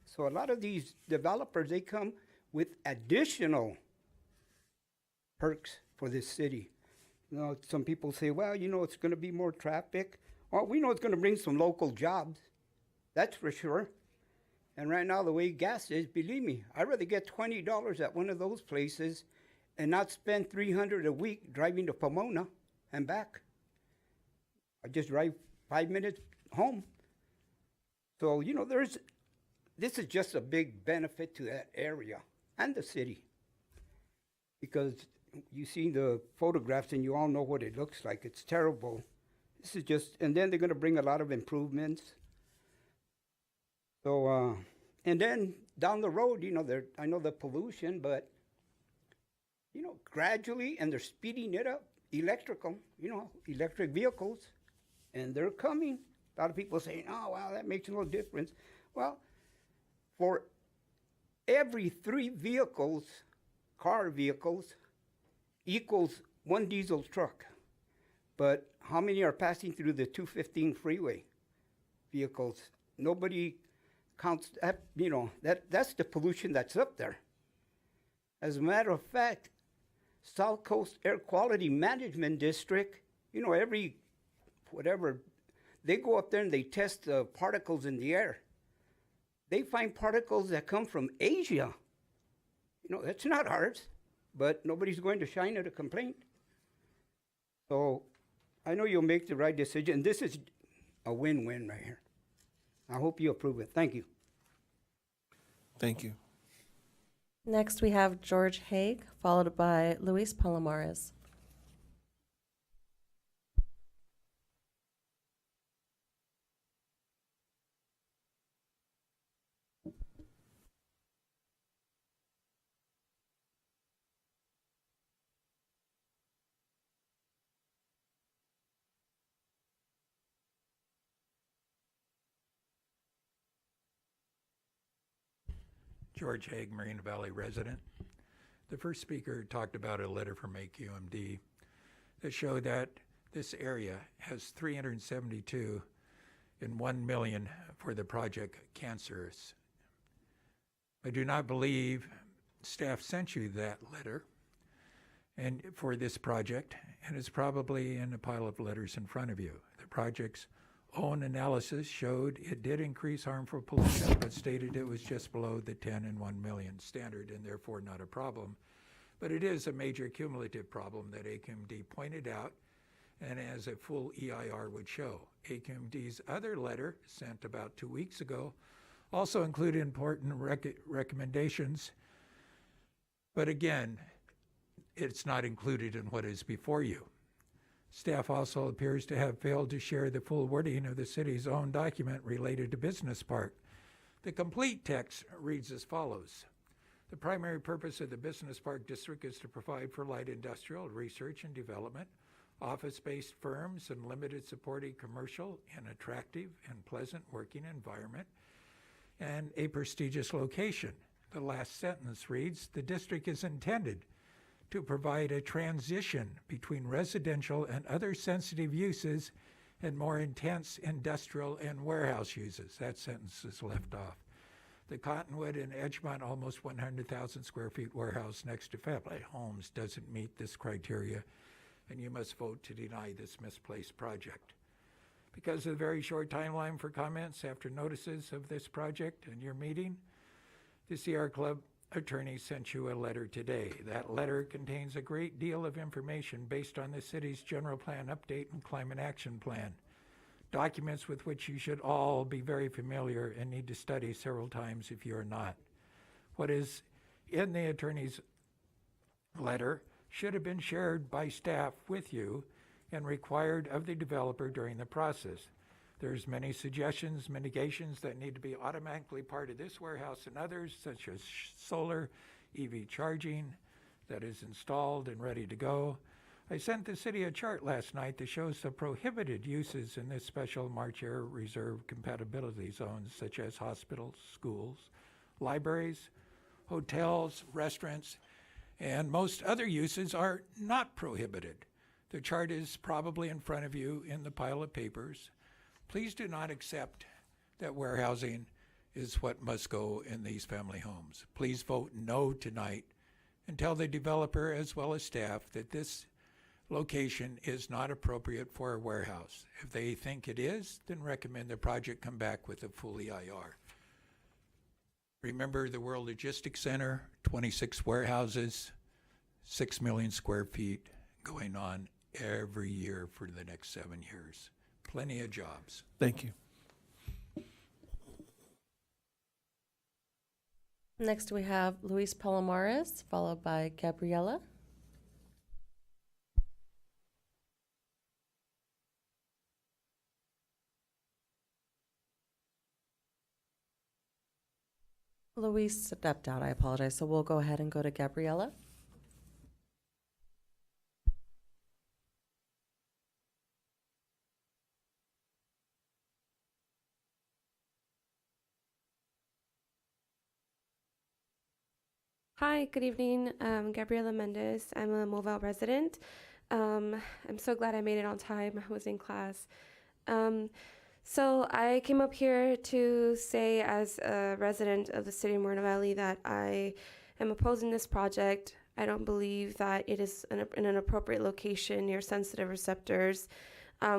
So a lot of these developers, they come with additional perks for this city. You know, some people say, well, you know, it's gonna be more traffic. Well, we know it's gonna bring some local jobs, that's for sure. And right now, the way gas is, believe me, I'd rather get $20 at one of those places and not spend $300 a week driving to Pomona and back. I just drive 5 minutes home. So, you know, this is just a big benefit to that area and the city. Because you see the photographs and you all know what it looks like. It's terrible. This is just, and then they're gonna bring a lot of improvements. So, and then down the road, you know, I know the pollution, but, you know, gradually, and they're speeding it up, electrical, you know, electric vehicles, and they're coming. A lot of people saying, oh, wow, that makes no difference. Well, for every 3 vehicles, car vehicles, equals 1 diesel truck. But how many are passing through the 215 freeway vehicles? Nobody counts that, you know, that's the pollution that's up there. As a matter of fact, South Coast Air Quality Management District, you know, they go up there and they test the particles in the air. They find particles that come from Asia. You know, that's not ours, but nobody's going to shine at a complaint. So I know you'll make the right decision. This is a win-win right here. I hope you approve it. Thank you. Thank you. Next, we have George Haig, followed by Luis Palomares. George Haig, Moreno Valley resident. The first speaker talked about a letter from AQMD that showed that this area has 372 and 1 million for the project cancerous. I do not believe staff sent you that letter and for this project, and it's probably in a pile of letters in front of you. The project's own analysis showed it did increase harmful pollution, but stated it was just below the 10 and 1 million standard and therefore not a problem. But it is a major cumulative problem that AQMD pointed out, and as a full EIR would show. AQMD's other letter, sent about 2 weeks ago, also included important recommendations, but again, it's not included in what is before you. Staff also appears to have failed to share the full wording of the city's own document related to Business Park. The complete text reads as follows. The primary purpose of the Business Park District is to provide for light industrial research and development, office-based firms, and limited supporting commercial and attractive and pleasant working environment, and a prestigious location. The last sentence reads, "The district is intended to provide a transition between residential and other sensitive uses and more intense industrial and warehouse uses." That sentence is left off. The Cottonwood and Edgemont almost 100,000 square feet warehouse next to family homes doesn't meet this criteria, and you must vote to deny this misplaced project. Because of the very short timeline for comments after notices of this project and your meeting, the CR Club attorney sent you a letter today. That letter contains a great deal of information based on the city's general plan update and climate action plan, documents with which you should all be very familiar and need to study several times if you are not. What is in the attorney's letter should have been shared by staff with you and required of the developer during the process. There's many suggestions, mitigations that need to be automatically part of this warehouse and others, such as solar, EV charging that is installed and ready to go. I sent the city a chart last night that shows the prohibited uses in this special March Air Reserve compatibility zones, such as hospitals, schools, libraries, hotels, restaurants, and most other uses are not prohibited. The chart is probably in front of you in the pile of papers. Please do not accept that warehousing is what must go in these family homes. Please vote no tonight and tell the developer as well as staff that this location is not appropriate for a warehouse. If they think it is, then recommend the project come back with a full EIR. Remember the World Logistics Center, 26 warehouses, 6 million square feet going on every year for the next 7 years. Plenty of jobs. Thank you. Next, we have Luis Palomares, followed by Gabriela. Luis stepped out, I apologize. So we'll go ahead and go to Gabriela. Hi, good evening. Gabriela Mendez. I'm a Mobile resident. I'm so glad I made it on time. I was in class. So I came up here to say, as a resident of the city of Moreno Valley, that I am opposing this project. I don't believe that it is in an appropriate location near sensitive receptors.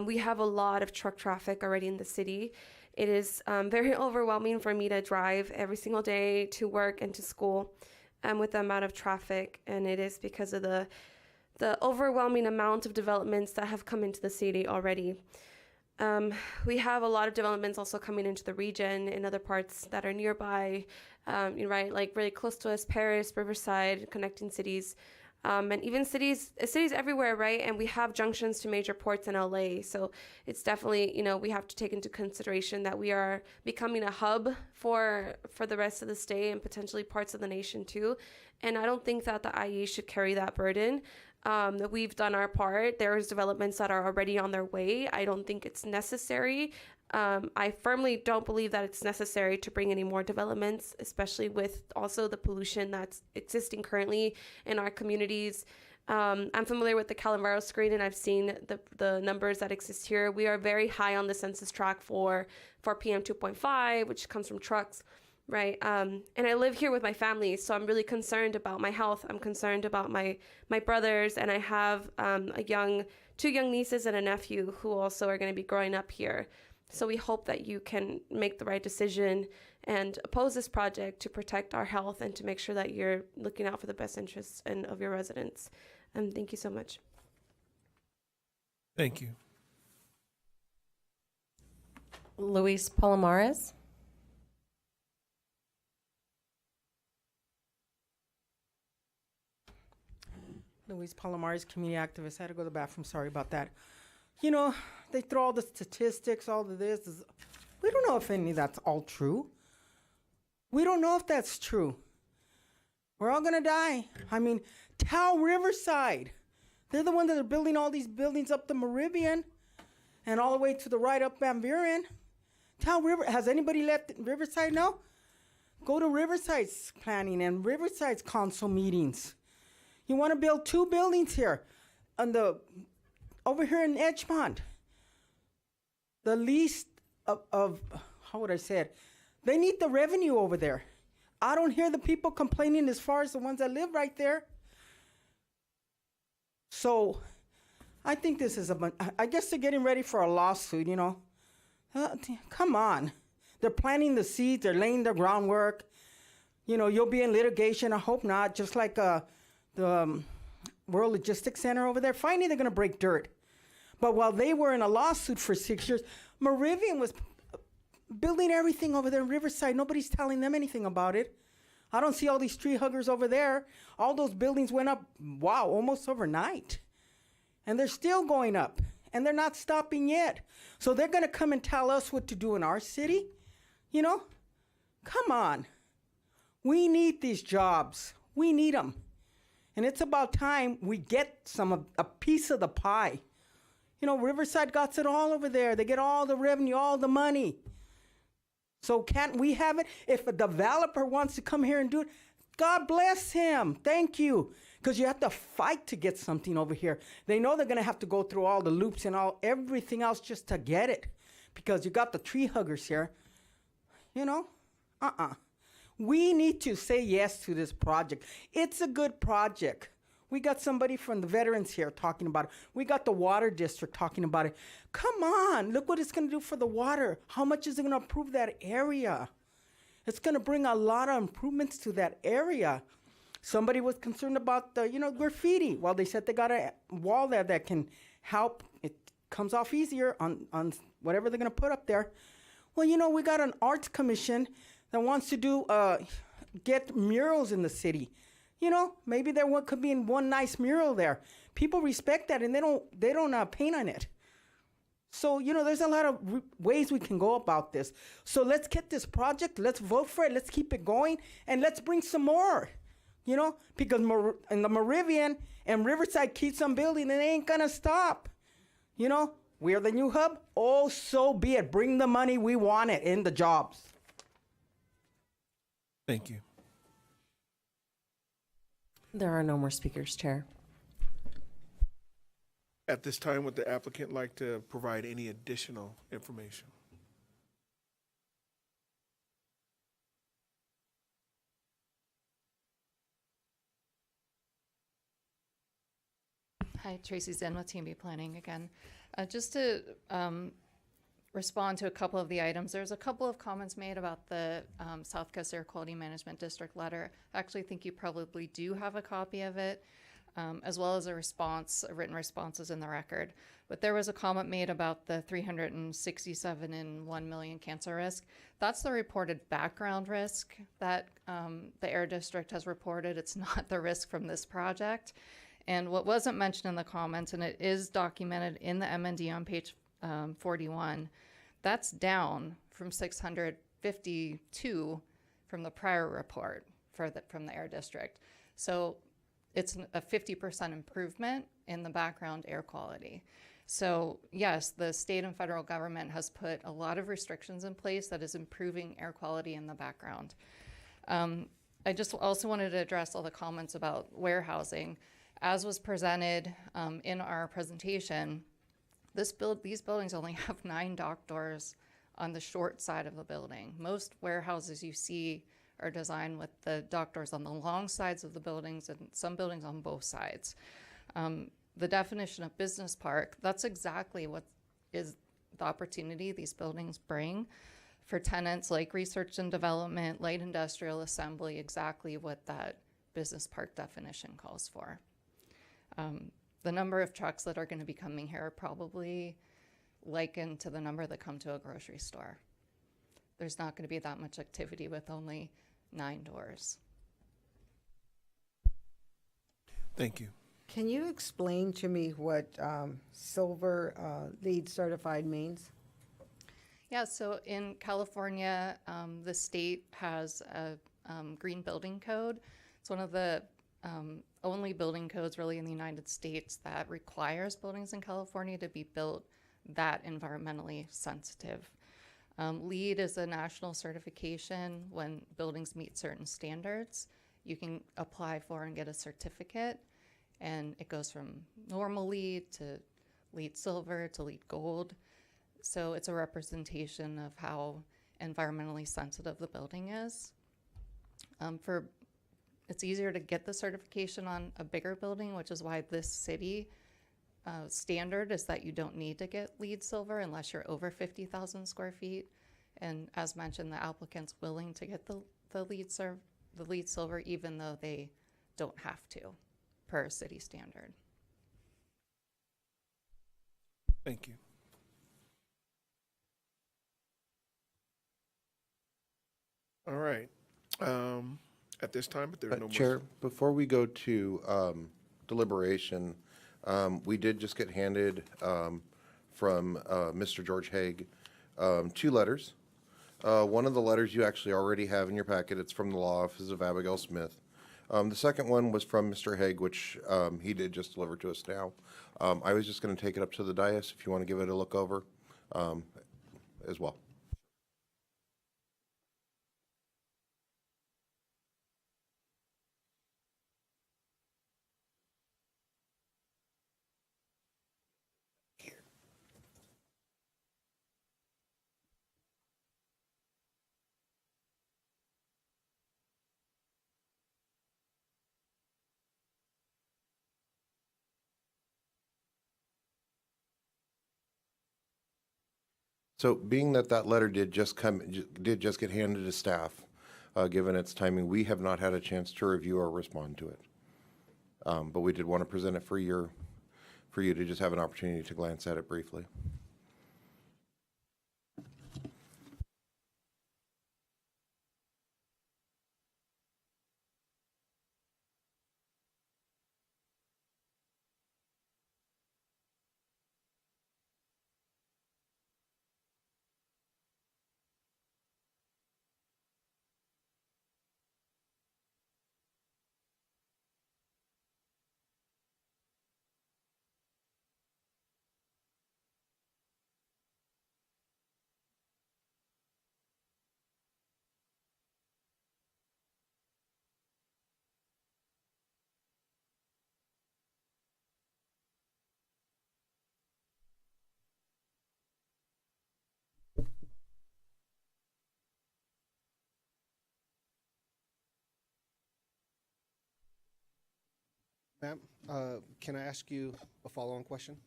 We have a lot of truck traffic already in the city. It is very overwhelming for me to drive every single day to work and to school with the amount of traffic, and it is because of the overwhelming amount of developments that have come into the city already. We have a lot of developments also coming into the region in other parts that are nearby, right, like really close to us, Paris, Riverside, connecting cities, and even cities everywhere, right? And we have junctions to major ports in LA. So it's definitely, we have to take into consideration that we are becoming a hub for the rest of the state and potentially parts of the nation too. And I don't think that the IE should carry that burden. That we've done our part. There's developments that are already on their way. I don't think it's necessary. I firmly don't believe that it's necessary to bring any more developments, especially with also the pollution that's existing currently in our communities. I'm familiar with the Calamaro screen, and I've seen the numbers that exist here. We are very high on the census tract for PM 2.5, which comes from trucks. Right. And I live here with my family, so I'm really concerned about my health. I'm concerned about my brothers, and I have two young nieces and a nephew who also are going to be growing up here. So we hope that you can make the right decision and oppose this project to protect our health and to make sure that you're looking out for the best interests of your residents. Thank you so much. Thank you. Luis Palomares. Luis Palomares, community activist. I had to go to the bathroom. Sorry about that. They throw all the statistics, all of this. We don't know if any of that's all true. We don't know if that's true. We're all going to die. I mean, Tao Riverside. They're the ones that are building all these buildings up the Meridian and all the way to the right up Van Buren. Tao River. Has anybody left Riverside? No? Go to Riverside's planning and Riverside's council meetings. You want to build 2 buildings here over here in Edgemont. The least of how would I say it? They need the revenue over there. I don't hear the people complaining as far as the ones that live right there. So I think this is I guess they're getting ready for a lawsuit, you know. Come on. They're planting the seeds, they're laying the groundwork. You know, you'll be in litigation, I hope not, just like the World Logistics Center over there. Finally, they're going to break dirt. But while they were in a lawsuit for 6 years, Meridian was building everything over there in Riverside. Nobody's telling them anything about it. I don't see all these tree huggers over there. All those buildings went up, wow, almost overnight. And they're still going up. And they're not stopping yet. So they're going to come and tell us what to do in our city? You know? Come on. We need these jobs. We need them. And it's about time we get a piece of the pie. You know, Riverside got it all over there. They get all the revenue, all the money. So can't we have it? If a developer wants to come here and do it, God bless him. Thank you. Because you have to fight to get something over here. They know they're going to have to go through all the loops and everything else just to get it. Because you got the tree huggers here. You know? We need to say yes to this project. It's a good project. We got somebody from the veterans here talking about it. We got the water district talking about it. Come on, look what it's going to do for the water. How much is it going to improve that area? It's going to bring a lot of improvements to that area. Somebody was concerned about the, graffiti. Well, they said they got a wall there that can help. It comes off easier on whatever they're going to put up there. Well, we got an arts commission that wants to get murals in the city. Maybe there could be one nice mural there. People respect that, and they don't paint on it. So, there's a lot of ways we can go about this. So let's get this project. Let's vote for it. Let's keep it going, and let's bring some more. Because in the Meridian and Riverside keeps on building, and they ain't gonna stop. We're the new hub. Oh, so be it. Bring the money. We want it in the jobs. Thank you. There are no more speakers, Chair. At this time, would the applicant like to provide any additional information? Hi, Tracy Zen with TMB Planning again. Just to respond to a couple of the items, there's a couple of comments made about the South Coast Air Quality Management District letter. I actually think you probably do have a copy of it, as well as a written responses in the record. But there was a comment made about the 367 in 1 million cancer risk. That's the reported background risk that the Air District has reported. It's not the risk from this project. And what wasn't mentioned in the comments, and it is documented in the MND on page 41, that's down from 652 from the prior report from the Air District. So it's a 50% improvement in the background air quality. So yes, the state and federal government has put a lot of restrictions in place that is improving air quality in the background. I just also wanted to address all the comments about warehousing. As was presented in our presentation, these buildings only have 9 dock doors on the short side of the building. Most warehouses you see are designed with the dock doors on the long sides of the buildings, and some buildings on both sides. The definition of business park, that's exactly what is the opportunity these buildings bring for tenants like research and development, light industrial assembly, exactly what that business park definition calls for. The number of trucks that are going to be coming here are probably likened to the number that come to a grocery store. There's not going to be that much activity with only 9 doors. Thank you. Can you explain to me what silver LEED certified means? Yeah, so in California, the state has a green building code. It's one of the only building codes really in the United States that requires buildings in California to be built that environmentally sensitive. LEED is a national certification. When buildings meet certain standards, you can apply for and get a certificate, and it goes from normal LEED to LEED silver to LEED gold. So it's a representation of how environmentally sensitive the building is. It's easier to get the certification on a bigger building, which is why this city standard is that you don't need to get LEED silver unless you're over 50,000 square feet. And as mentioned, the applicant's willing to get the LEED silver even though they don't have to per city standard. Thank you. All right. At this time, but there are no more. Chair, before we go to deliberation, we did just get handed from Mr. George Haig 2 letters. One of the letters you actually already have in your packet. It's from the law office of Abigail Smith. The second one was from Mr. Haig, which he did just deliver to us now. I was just going to take it up to the dais if you want to give it a look over as well. So being that that letter did just get handed to staff, given its timing, we have not had a chance to review or respond to it. But we did want to present it for you to just have an opportunity to glance at it briefly. Ma'am, can I ask you a follow-on question?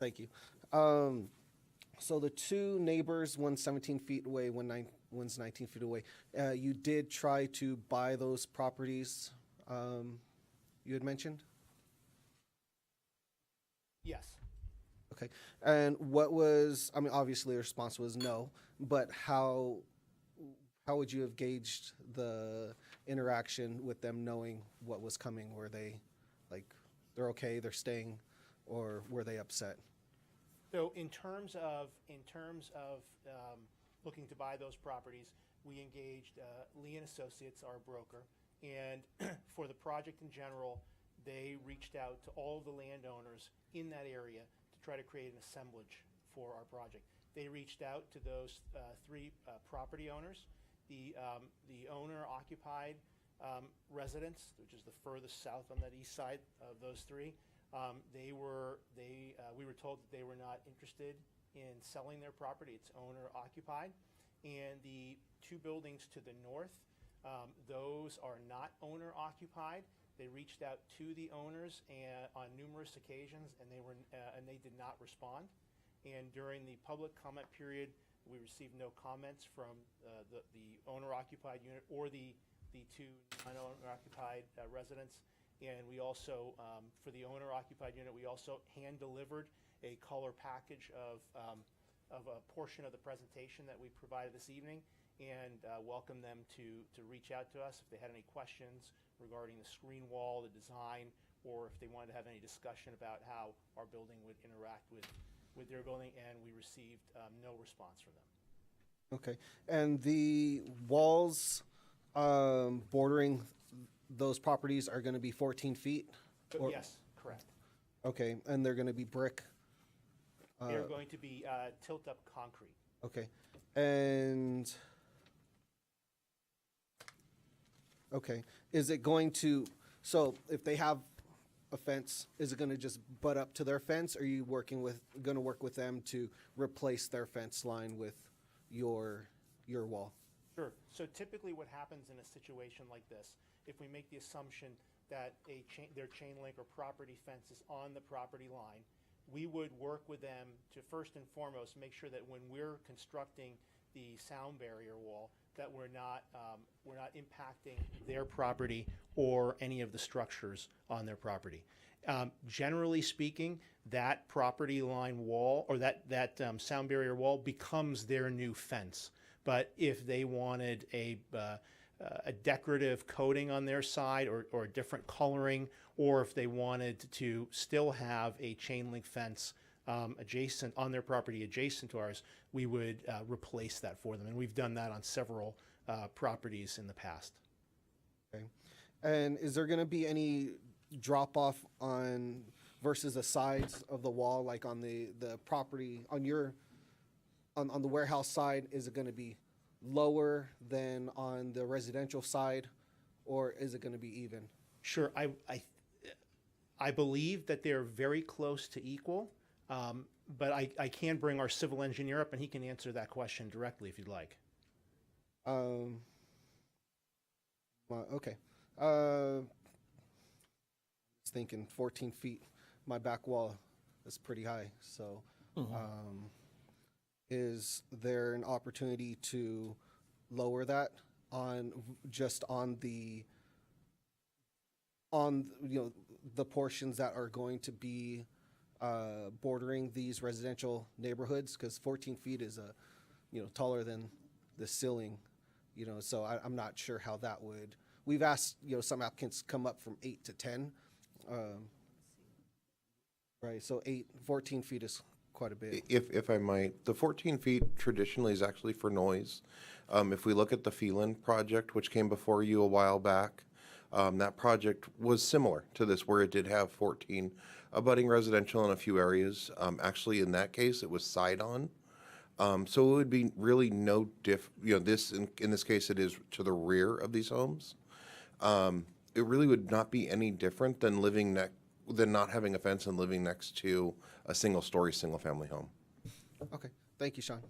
Thank you. So the 2 neighbors, one's 17 feet away, one's 19 feet away. You did try to buy those properties you had mentioned? Yes. Okay. And what was, I mean, obviously the response was no, but how would you have gauged the interaction with them knowing what was coming? Were they like, they're okay, they're staying, or were they upset? So in terms of looking to buy those properties, we engaged Lee and Associates, our broker, and for the project in general, they reached out to all of the landowners in that area to try to create an assemblage for our project. They reached out to those 3 property owners, the owner-occupied residence, which is the furthest south on that east side of those 3. We were told that they were not interested in selling their property. It's owner-occupied. And the 2 buildings to the north, those are not owner-occupied. They reached out to the owners on numerous occasions, and they did not respond. And during the public comment period, we received no comments from the owner-occupied unit or the 2 non-owner-occupied residents. And we also, for the owner-occupied unit, we also hand-delivered a color package of a portion of the presentation that we provided this evening, and welcome them to reach out to us if they had any questions regarding the screen wall, the design, or if they wanted to have any discussion about how our building would interact with their building, and we received no response from them. Okay. And the walls bordering those properties are going to be 14 feet? But Or- yes, correct. Okay, and they're going to be brick? They're going to be tilt-up concrete. Okay, and, okay, is it going to, so if they have a fence, is it gonna just butt up to their fence? Or are you gonna work with them to replace their fence line with your wall? Sure. So typically what happens in a situation like this, if we make the assumption that their chain link or property fence is on the property line, we would work with them to first and foremost make sure that when we're constructing the sound barrier wall, that we're not impacting their property or any of the structures on their property. Generally speaking, that property line wall or that sound barrier wall becomes their new fence. But if they wanted a decorative coating on their side or a different coloring, or if they wanted to still have a chain link fence adjacent on their property adjacent to ours, we would replace that for them. And we've done that on several properties in the past. Okay, and is there gonna be any drop off on versus the sides of the wall, like on the property, on the warehouse side, is it gonna be lower than on the residential side, or is it gonna be even? Sure, I believe that they're very close to equal, but I can bring our civil engineer up and he can answer that question directly if you'd like. Well, okay. I was thinking 14 feet. My back wall is pretty high, so is there an opportunity to lower that just on the portions that are going to be bordering these residential neighborhoods? Because 14 feet is taller than the ceiling, so I'm not sure how that would. We've asked, some applicants come up from 8 to 10. Right, so 14 feet is quite a bit. If I might, the 14 feet traditionally is actually for noise. If we look at the Phelan project, which came before you a while back, that project was similar to this, where it did have 14 abutting residential in a few areas. Actually, in that case, it was side-on. So it would be really no this, in this case, it is to the rear of these homes. It really would not be any different than than not having a fence and living next to a single-story, single-family home. Okay, thank you, Sean.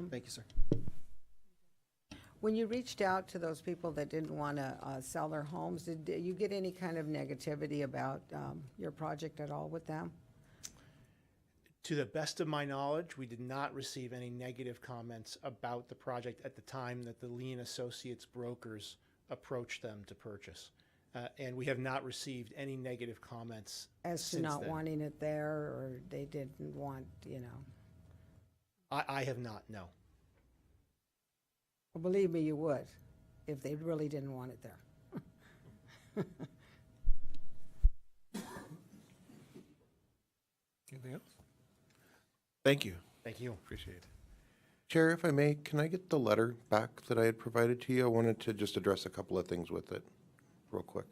Thank you, sir. When you reached out to those people that didn't want to sell their homes, did you get any kind of negativity about your project at all with them? To the best of my knowledge, we did not receive any negative comments about the project at the time that the Lee & Associates brokers approached them to purchase. And we have not received any negative comments As to since not then. wanting it there, or they didn't want, I have not, no. Well, believe me, you would, if they really didn't want it there. Anything else? Thank you. Thank you. Appreciate it. Chair, if I may, can I get the letter back that I had provided to you? I wanted to just address a couple of things with it real quick.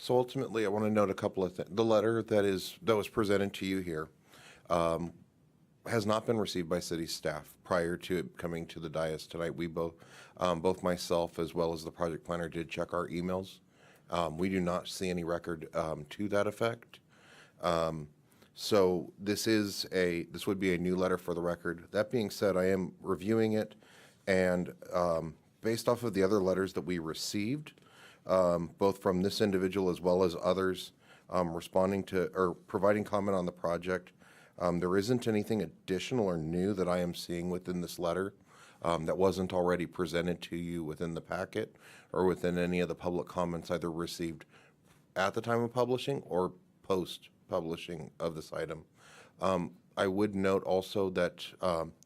So ultimately, I want to note a couple of things. The letter that was presented to you here has not been received by city staff prior to it coming to the dais tonight. We both myself as well as the project planner did check our emails. We do not see any record to that effect. So this would be a new letter for the record. That being said, I am reviewing it, and based off of the other letters that we received, both from this individual as well as others responding to or providing comment on the project, there isn't anything additional or new that I am seeing within this letter that wasn't already presented to you within the packet or within any of the public comments either received at the time of publishing or post-publishing of this item. I would note also that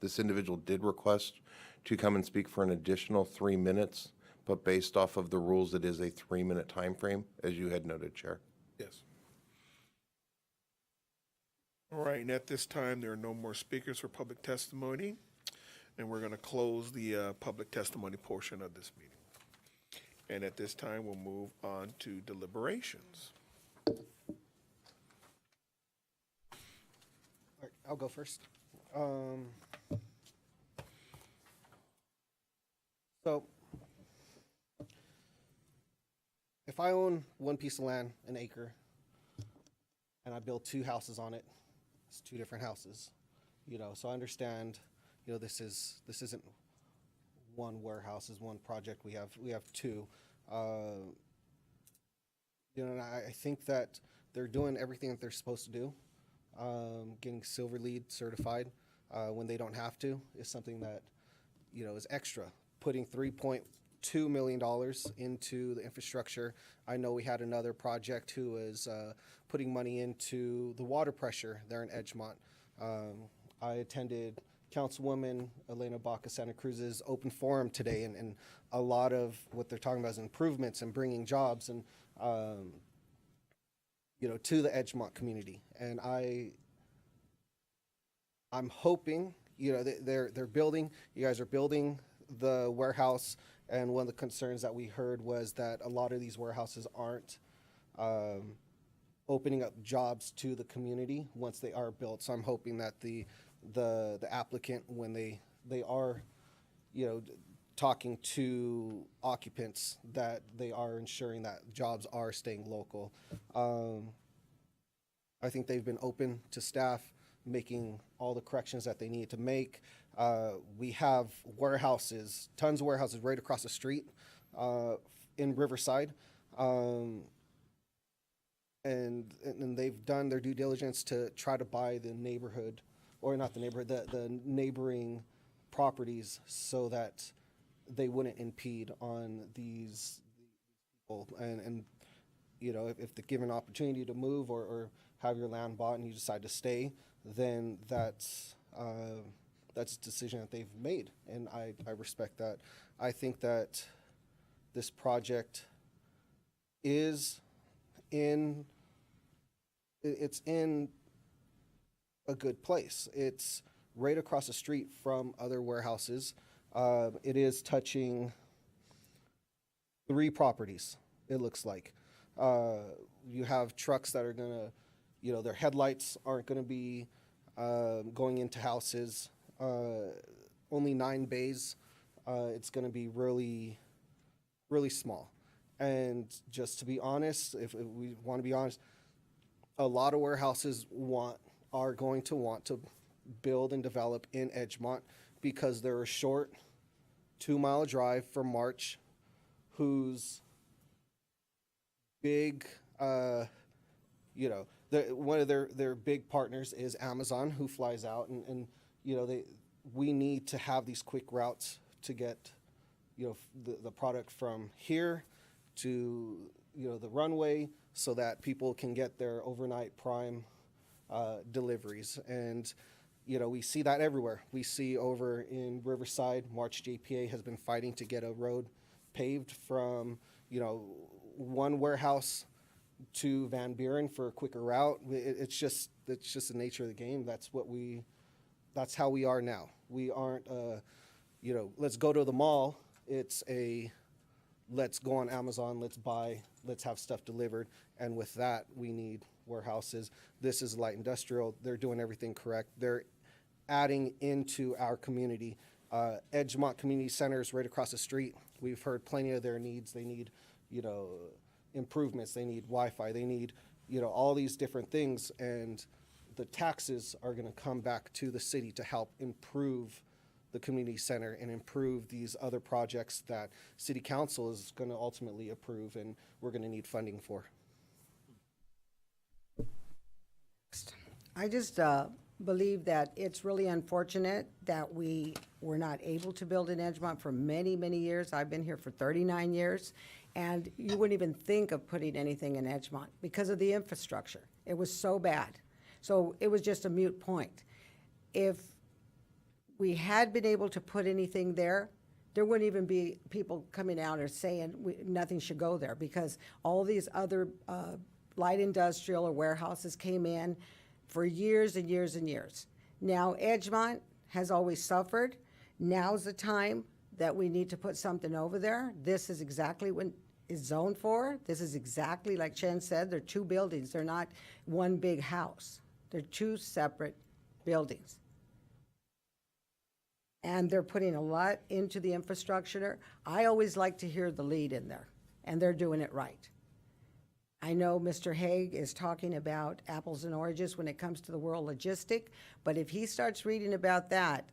this individual did request to come and speak for an additional 3 minutes, but based off of the rules, it is a 3-minute time frame, as you had noted, Chair. Yes. All right, and at this time, there are no more speakers for public testimony, and we're going to close the public testimony portion of this meeting. And at this time, we'll move on to deliberations. All right, I'll go first. So, if I own one piece of land, an acre, and I build 2 houses on it, it's 2 different houses, you know. So I understand, you know, this isn't one warehouse, is one project. We have 2. You know, and I think that they're doing everything that they're supposed to do. Getting Silver LEED certified when they don't have to is something that, you know, is extra. Putting $3.2 million into the infrastructure. I know we had another project who was putting money into the water pressure there in Edgemont. I attended Councilwoman Elena Baca Santa Cruz's open forum today, and a lot of what they're talking about is improvements and bringing jobs and you know, to the Edgemont community. And I'm hoping, you know, they're building. You guys are building the warehouse, and one of the concerns that we heard was that a lot of these warehouses aren't opening up jobs to the community once they are built. So I'm hoping that the applicant, when they are, you know, talking to occupants, that they are ensuring that jobs are staying local. I think they've been open to staff making all the corrections that they need to make. We have warehouses, tons of warehouses right across the street in Riverside. And they've done their due diligence to try to buy the neighborhood, or not the neighborhood, the neighboring properties, so that they wouldn't impede on these people. And you know, if they're given an opportunity to move or have your land bought and you decide to stay, then that's a decision that they've made, and I respect that. I think that this project is in a good place. It's right across the street from other warehouses. It is touching 3 properties, it looks like. You have trucks that are gonna, you know, their headlights aren't gonna be going into houses. Only 9 bays. It's gonna be really, really small. And just to be honest, if we want to be honest, a lot of warehouses are going to want to build and develop in Edgemont because they're a short 2-mile drive from March, whose big, you know, one of their big partners is Amazon, who flies out, and you know, we need to have these quick routes to get, you know, the product from here to, you know, the runway, so that people can get their overnight prime deliveries. And you know, we see that everywhere. We see over in Riverside, March JPA has been fighting to get a road paved from, you know, one warehouse to Van Buren for a quicker route. It's just the nature of the game. That's how we are now. We aren't, you know, let's go to the mall. It's let's go on Amazon, let's buy, let's have stuff delivered. And with that, we need warehouses. This is light industrial. They're doing everything correct. They're adding into our community. Edgemont Community Center is right across the street. We've heard plenty of their needs. They need, you know, improvements. They need Wi-Fi. They need, you know, all these different things. And the taxes are going to come back to the city to help improve the community center and improve these other projects that city council is going to ultimately approve, and we're going to need funding for. I just believe that it's really unfortunate that we were not able to build in Edgemont for many, many years. I've been here for 39 years, and you wouldn't even think of putting anything in Edgemont because of the infrastructure. It was so bad. So it was just a moot point. If we had been able to put anything there, there wouldn't even be people coming out or saying nothing should go there, because all these other light industrial or warehouses came in for years and years and years. Now Edgemont has always suffered. Now's the time that we need to put something over there. This is exactly what it's zoned for. This is exactly like Chen said, they're two buildings. They're not one big house. They're two separate buildings. And they're putting a lot into the infrastructure. I always like to hear the lead in there, and they're doing it right. I know Mr. Hague is talking about apples and oranges when it comes to the world logistic, but if he starts reading about that,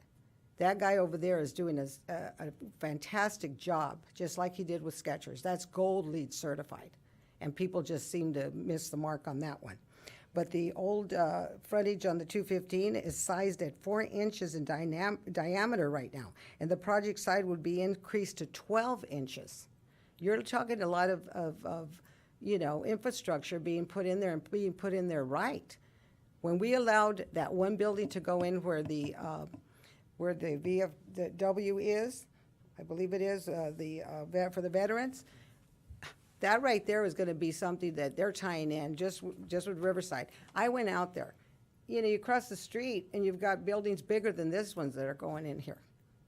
that guy over there is doing a fantastic job, just like he did with Skechers. That's gold LEED certified, and people just seem to miss the mark on that one. But the old frontage on the 215 is sized at 4 inches in diameter right now, and the project side would be increased to 12 inches. You're talking a lot of infrastructure being put in there and being put in there right. When we allowed that one building to go in where the VFW is, I believe it is, for the veterans, that right there is gonna be something that they're tying in just with Riverside. I went out there. You cross the street and you've got buildings bigger than this ones that are going in here.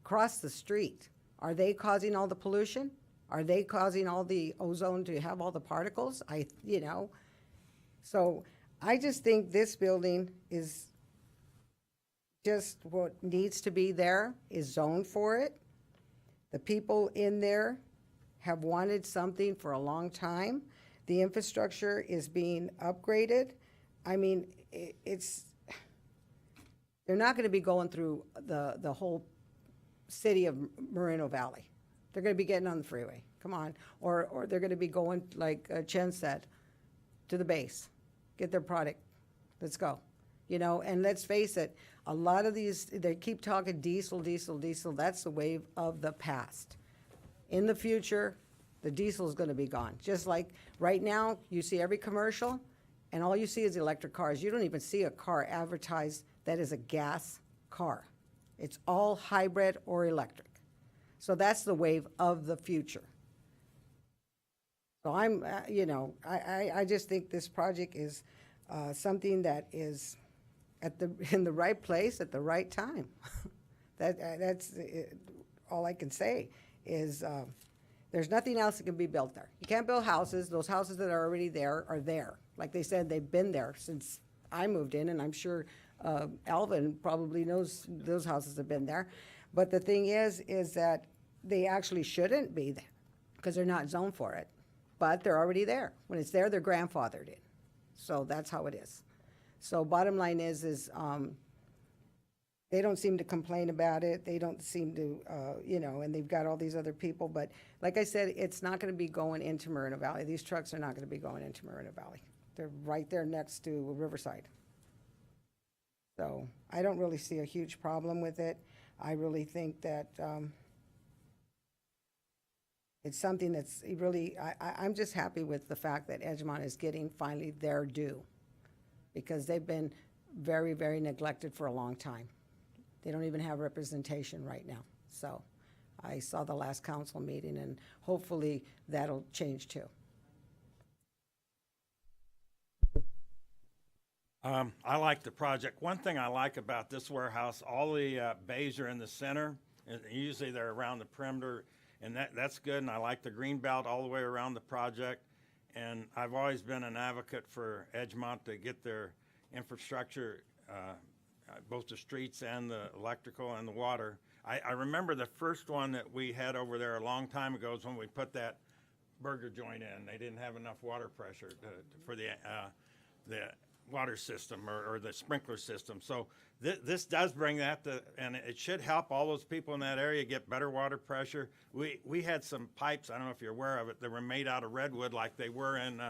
Cross the street. Are they causing all the pollution? Are they causing all the ozone to have all the particles? So I just think this building is just what needs to be there, is zoned for it. The people in there have wanted something for a long time. The infrastructure is being upgraded. I mean, they're not gonna be going through the whole city of Moreno Valley. They're gonna be getting on the freeway, come on. Or they're gonna be going, like Chen said, to the base, get their product, let's go. And let's face it, a lot of these, they keep talking diesel, that's the wave of the past. In the future, the diesel is gonna be gone. Just like right now, you see every commercial, and all you see is electric cars. You don't even see a car advertised that is a gas car. It's all hybrid or electric. So that's the wave of the future. So I just think this project is something that is in the right place at the right time. That's all I can say is there's nothing else that can be built there. You can't build houses. Those houses that are already there are there. Like they said, they've been there since I moved in, and I'm sure Alvin probably knows those houses have been there. But the thing is that they actually shouldn't be there because they're not zoned for it. But they're already there. When it's there, they're grandfathered in. So that's how it is. So bottom line is they don't seem to complain about it. They don't seem to, and they've got all these other people. But like I said, it's not going to be going into Moreno Valley. These trucks are not going to be going into Moreno Valley. They're right there next to Riverside. So I don't really see a huge problem with it. I really think that it's something that's really, I'm just happy with the fact that Edgemont is getting finally their due, because they've been very, very neglected for a long time. They don't even have representation right now. So I saw the last council meeting, and hopefully that'll change too. I like the project. One thing I like about this warehouse, all the bays are in the center, and usually they're around the perimeter, and that's good, and I like the green belt all the way around the project. And I've always been an advocate for Edgemont to get their infrastructure, both the streets and the electrical and the water. I remember the first one that we had over there a long time ago is when we put that burger joint in. They didn't have enough water pressure for the water system or the sprinkler system. So this does bring that to, and it should help all those people in that area get better water pressure. We had some pipes, I don't know if you're aware of it, that were made out of redwood like they were in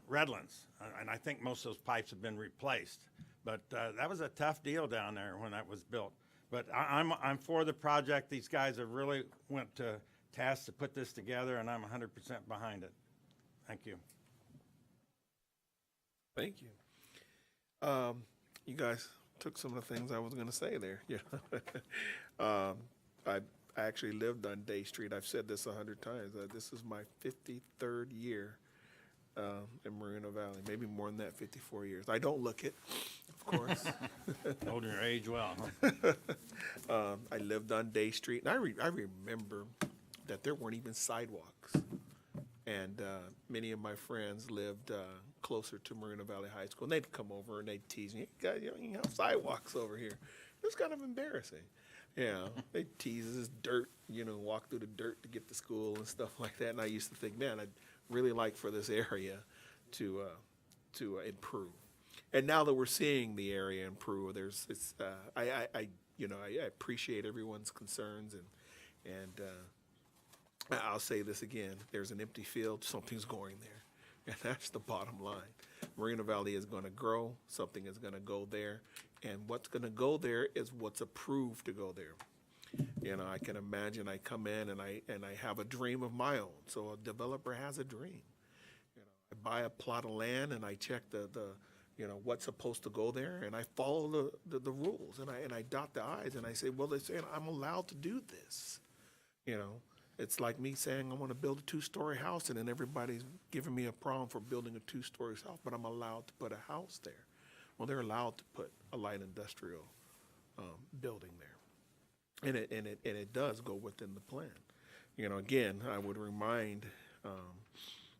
Redlands. And I think most of those pipes have been replaced. But that was a tough deal down there when that was built. But I'm for the project. These guys have really went to task to put this together, and I'm 100% behind it. Thank you. Thank you. You guys took some of the things I was going to say there. Yeah. I I actually lived on Day Street. I've said this 100 times. This is my 53rd year in Moreno Valley. Maybe more than that, 54 years. I don't look it, of course. Holding your age well, huh? I lived on Day Street, and I remember that there weren't even sidewalks. And many of my friends lived closer to Moreno Valley High School, and they'd come over and they'd tease me, "Guys, you have sidewalks over here." It was kind of embarrassing. Yeah, they tease us, this dirt, walk through the dirt to get to school and stuff like that. And I used to think, man, I'd really like for this area to improve. And now that we're seeing the area improve, I appreciate everyone's concerns, and I'll say this again: there's an empty field, something's going there, and that's the bottom line. Moreno Valley is going to grow, something is going to go there, and what's going to go there is what's approved to go there. I can imagine I come in and I have a dream of my own. So a developer has a dream. I buy a plot of land and I check the what's supposed to go there, and I follow the rules, and I dot the I's, and I say, well, they're saying I'm allowed to do this. It's like me saying I want to build a 2-story house, and then everybody's giving me a problem for building a 2-story house, but I'm allowed to put a house there. Well, they're allowed to put a light industrial building there, and it does go within the plan. Again, I would remind,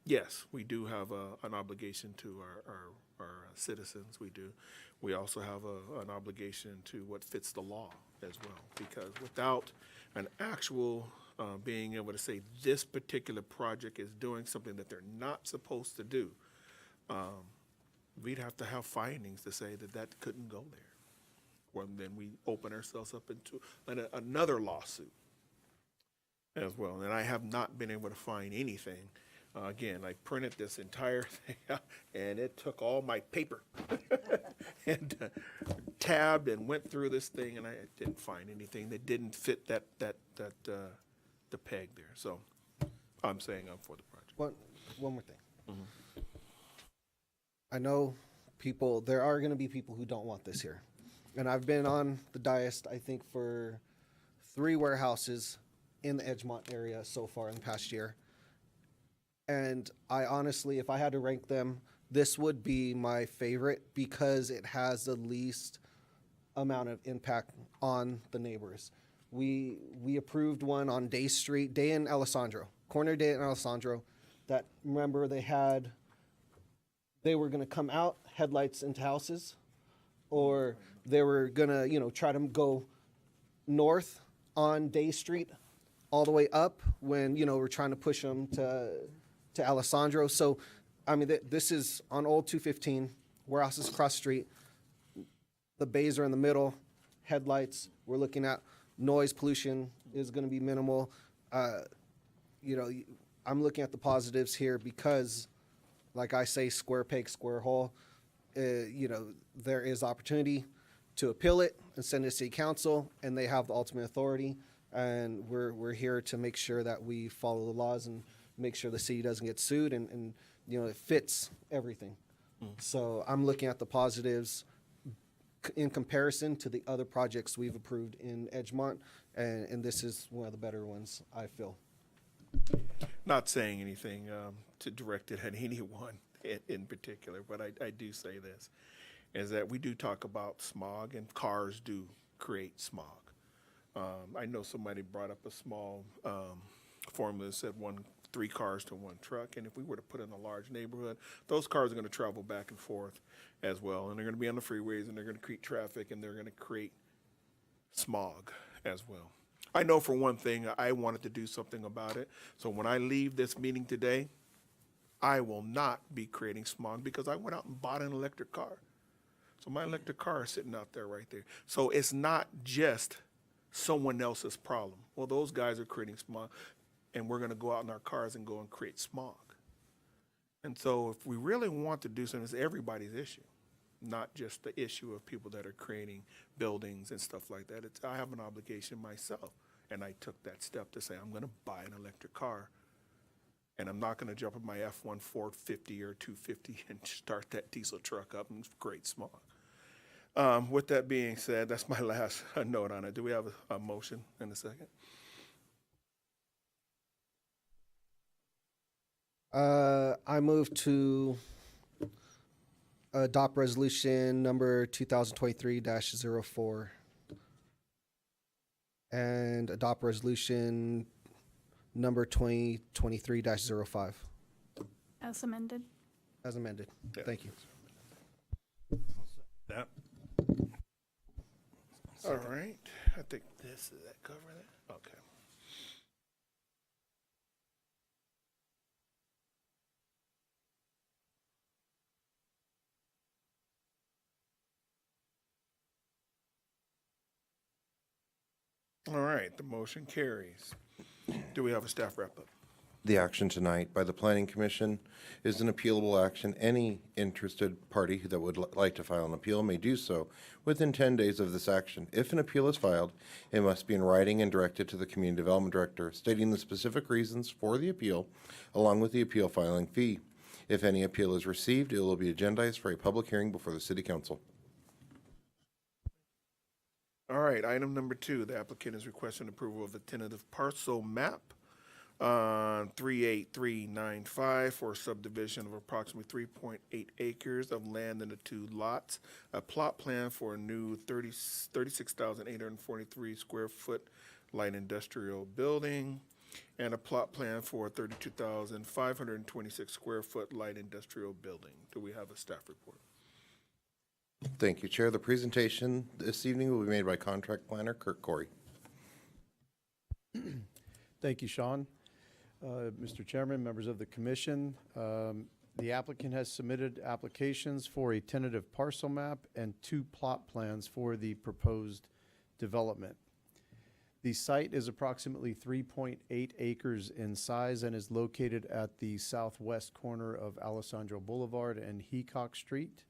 yes, we do have an obligation to our citizens. We do. We also have an obligation to what fits the law as well, because without an actual being able to say this particular project is doing something that they're not supposed to do, we'd have to have findings to say that couldn't go there. Or then we open ourselves up into another lawsuit as well. And I have not been able to find anything. Again, I printed this entire thing out, and it took all my paper and tabbed and went through this thing, and I didn't find anything that didn't fit the peg there. So I'm saying I'm for the project. One more thing. I know there are going to be people who don't want this here. And I've been on the dais, I think, for 3 warehouses in the Edgemont area so far in the past year. And I honestly, if I had to rank them, this would be my favorite because it has the least amount of impact on the neighbors. We approved one on Day Street, Day and Alessandro, corner Day and Alessandro, that, remember, they were going to come out, headlights into houses, or they were going to, try to go north on Day Street all the way up when, we're trying to push them to Alessandro. So, I mean, this is on Old 215, warehouses across the street. The bays are in the middle, headlights. We're looking at noise pollution is going to be minimal. I'm looking at the positives here because, like I say, square peg, square hole. There is opportunity to appeal it and send it to city council, and they have the ultimate authority. And we're here to make sure that we follow the laws and make sure the city doesn't get sued, and it fits everything. So I'm looking at the positives in comparison to the other projects we've approved in Edgemont, and this is one of the better ones, I feel. Not saying anything to direct it at anyone in particular, but I do say this, is that we do talk about smog, and cars do create smog. I know somebody brought up a small formula that said 3 cars to 1 truck, and if we were to put in a large neighborhood, those cars are going to travel back and forth as well, and they're going to be on the freeways, and they're going to create traffic, and they're going to create smog as well. I know for one thing, I wanted to do something about it, so when I leave this meeting today, I will not be creating smog because I went out and bought an electric car. So my electric car is sitting out there right there. So it's not just someone else's problem. Well, those guys are creating smog, and we're going to go out in our cars and go and create smog. And so if we really want to do something, it's everybody's issue, not just the issue of people that are creating buildings and stuff like that. I have an obligation myself, and I took that step to say I'm going to buy an electric car, and I'm not going to jump in my F1 450 or 250 and start that diesel truck up and create smog. With that being said, that's my last note on it. Do we have a motion in a second? I move to adopt resolution number 2023-04 and adopt resolution number 2023-05 As amended. as amended. Thank you. That, All right, I think does that cover that? Okay. All right, the motion carries. Do we have a staff wrap-up? The action tonight by the Planning Commission is an appealable action. Any interested party that would like to file an appeal may do so within 10 days of this action. If an appeal is filed, it must be in writing and directed to the Community Development Director, stating the specific reasons for the appeal, along with the appeal filing fee. If any appeal is received, it will be agendized for a public hearing before the City Council. All right, item number 2, the applicant is requesting approval of the tentative parcel map 38395 for a subdivision of approximately 3.8 acres of land in the 2 lots, a plot plan for a new 36,843 square foot light industrial building, and a plot plan for a 32,526 square foot light industrial building. Do we have a staff report? Thank you, Chair. The presentation this evening will be made by Contract Planner Kirk Corey. Thank you, Sean. Mr. Chairman, members of the commission, the applicant has submitted applications for a tentative parcel map and 2 plot plans for the proposed development. The site is approximately 3.8 acres in size and is located at the southwest corner of Alessandro Boulevard and Heacock Street.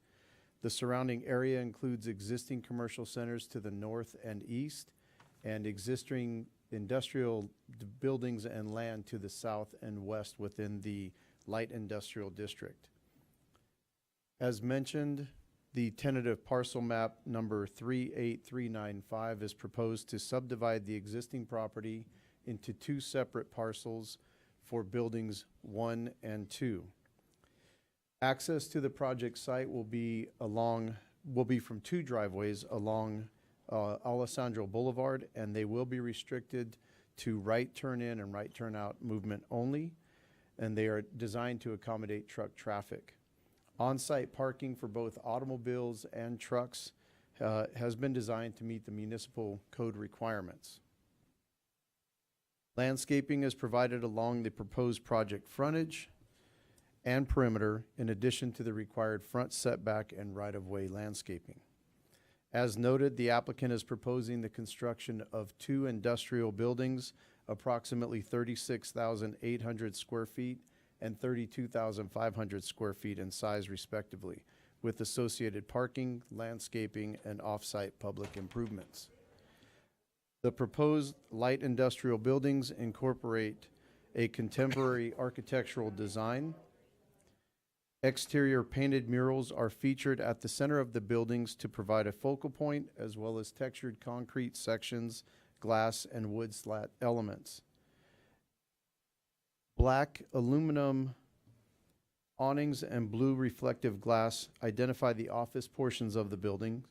The surrounding area includes existing commercial centers to the north and east and existing industrial buildings and land to the south and west within the light industrial district. As mentioned, the tentative parcel map number 38395 is proposed to subdivide the existing property into 2 separate parcels for buildings 1 and 2. Access to the project site will be from 2 driveways along Alessandro Boulevard, and they will be restricted to right turn in and right turn out movement only, and they are designed to accommodate truck traffic. On-site parking for both automobiles and trucks has been designed to meet the municipal code requirements. Landscaping is provided along the proposed project frontage and perimeter, in addition to the required front setback and right-of-way landscaping. As noted, the applicant is proposing the construction of 2 industrial buildings, approximately 36,800 square feet and 32,500 square feet in size respectively, with associated parking, landscaping, and off-site public improvements. The proposed light industrial buildings incorporate a contemporary architectural design. Exterior painted murals are featured at the center of the buildings to provide a focal point, as well as textured concrete sections, glass, and wood slat elements. Black aluminum awnings and blue reflective glass identify the office portions of the building.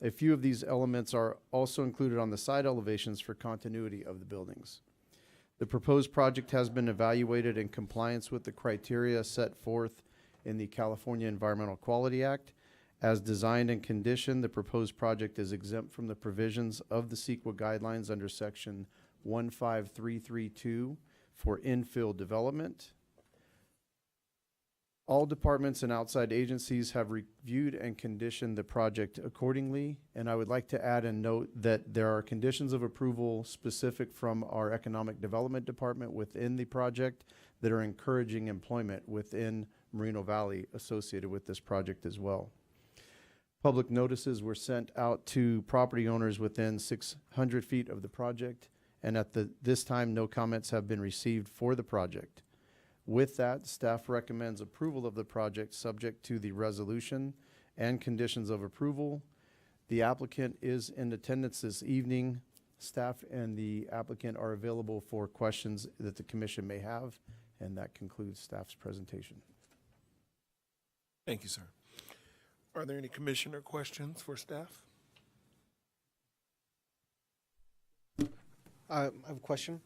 A few of these elements are also included on the side elevations for continuity of the buildings. The proposed project has been evaluated in compliance with the criteria set forth in the California Environmental Quality Act. As designed and conditioned, the proposed project is exempt from the provisions of the CEQA guidelines under section 15332 for infill development. All departments and outside agencies have reviewed and conditioned the project accordingly, and I would like to add and note that there are conditions of approval specific from our Economic Development Department within the project that are encouraging employment within Moreno Valley associated with this project as well. Public notices were sent out to property owners within 600 feet of the project, and at this time, no comments have been received for the project. With that, staff recommends approval of the project subject to the resolution and conditions of approval. The applicant is in attendance this evening. Staff and the applicant are available for questions that the commission may have, And that concludes staff's presentation. Thank you, sir. Are there any commissioner questions for staff? I have a question.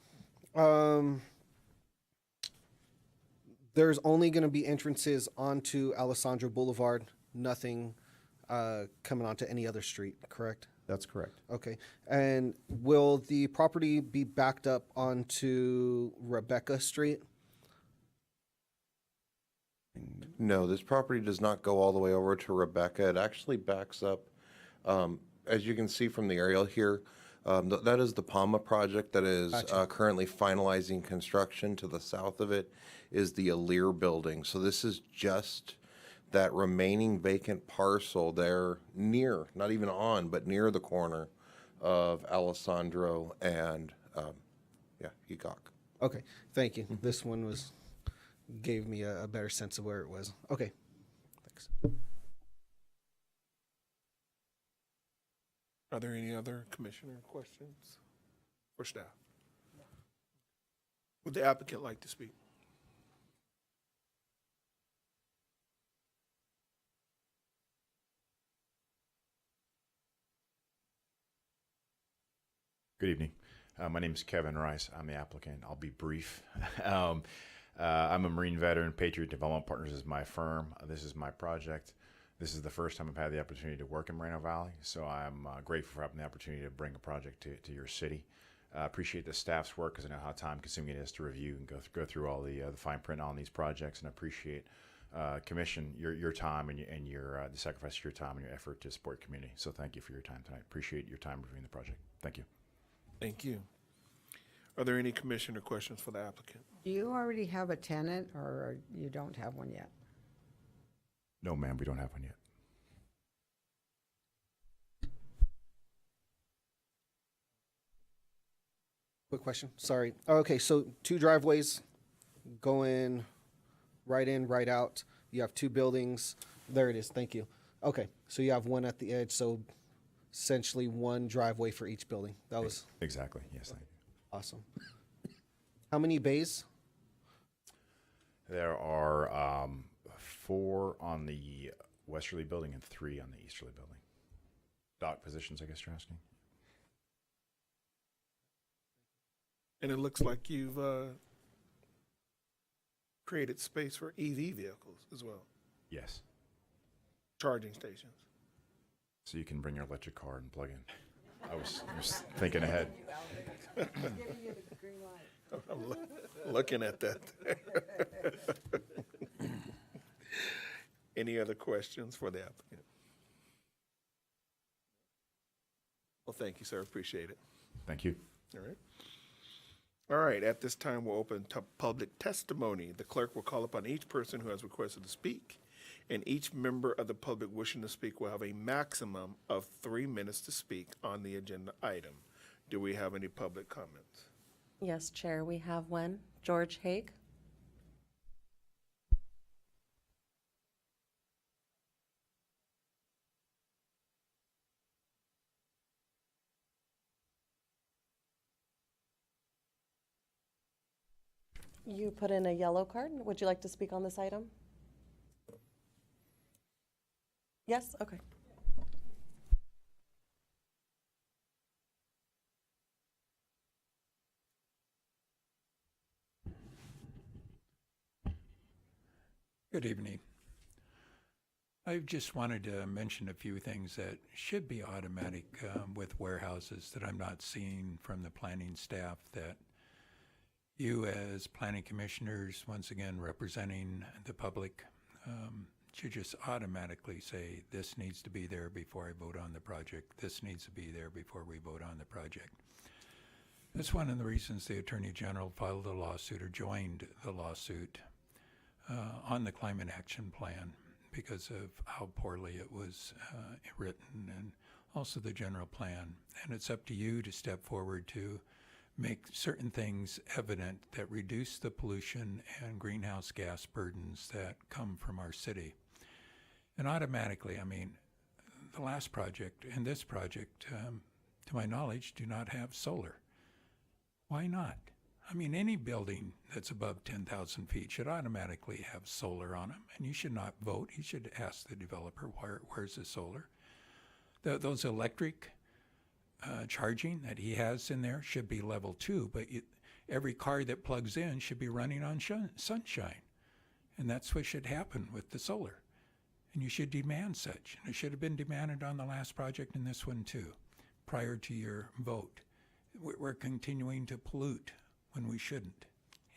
There's only going to be entrances onto Alessandro Boulevard, nothing coming onto any other street, correct? That's correct. Okay. And will the property be backed up onto Rebecca Street? No, this property does not go all the way over to Rebecca. It actually backs up, as you can see from the aerial here, that is the Palma project that is Gotcha. currently finalizing construction. To the south of it is the Alir building. So this is just that remaining vacant parcel there near, not even on, but near the corner of Alessandro and, Ecock. Okay. Thank you. This one gave me a better sense of where it was. Okay. Thanks. Are there any other commissioner questions for staff? Would the applicant like to speak? Good evening. My name is Kevin Rice. I'm the applicant. I'll be brief. I'm a Marine veteran. Patriot Development Partners is my firm. This is my project. This is the first time I've had the opportunity to work in Moreno Valley, so I'm grateful for having the opportunity to bring a project to your city. I appreciate the staff's work because I know how time-consuming it is to review and go through all the fine print on these projects, and I appreciate Commission your time and the sacrifice of your time and your effort to support your community. So thank you for your time tonight. Appreciate your time reviewing the project. Thank you. Thank you. Are there any commissioner questions for the applicant? Do you already have a tenant or you don't have one yet? No, ma'am, we don't have one yet. Quick question. Sorry. Okay, so 2 driveways going right in, right out. You have 2 buildings. There it is. Thank you. Okay, so you have one at the edge, so essentially 1 driveway for each building. That was Exactly. Yes, thank you. awesome. How many bays? There are 4 on the westerly building and 3 on the easterly building. Dock positions, I guess you're asking? And it looks like you've created space for EV vehicles as well, Yes. charging stations. So you can bring your electric car and plug in. I was thinking ahead. I'm looking at that. Any other questions for the applicant? Well, thank you, sir. Appreciate it. Thank you. All right. All right, at this time, we'll open to public testimony. The clerk will call upon each person who has requested to speak, and each member of the public wishing to speak will have a maximum of 3 minutes to speak on the agenda item. Do we have any public comments? Yes, Chair, we have one. George Haig. You put in a yellow card. Would you like to speak on this item? Yes? Okay. Good evening. I just wanted to mention a few things that should be automatic with warehouses that I'm not seeing from the planning staff, that you as planning commissioners, once again representing the public, should just automatically say, this needs to be there before I vote on the project. This needs to be there before we vote on the project. That's one of the reasons the Attorney General filed a lawsuit or joined the lawsuit on the Climate Action Plan because of how poorly it was written, and also the general plan. And it's up to you to step forward to make certain things evident that reduce the pollution and greenhouse gas burdens that come from our city. And automatically, I mean, the last project and this project, to my knowledge, do not have solar. Why not? I mean, any building that's above 10,000 feet should automatically have solar on them, and you should not vote. You should ask the developer, where's the solar? Those electric charging that he has in there should be level 2, but every car that plugs in should be running on sunshine. And that's what should happen with the solar. And you should demand such. And it should have been demanded on the last project and this one too, prior to your vote. We're continuing to pollute when we shouldn't.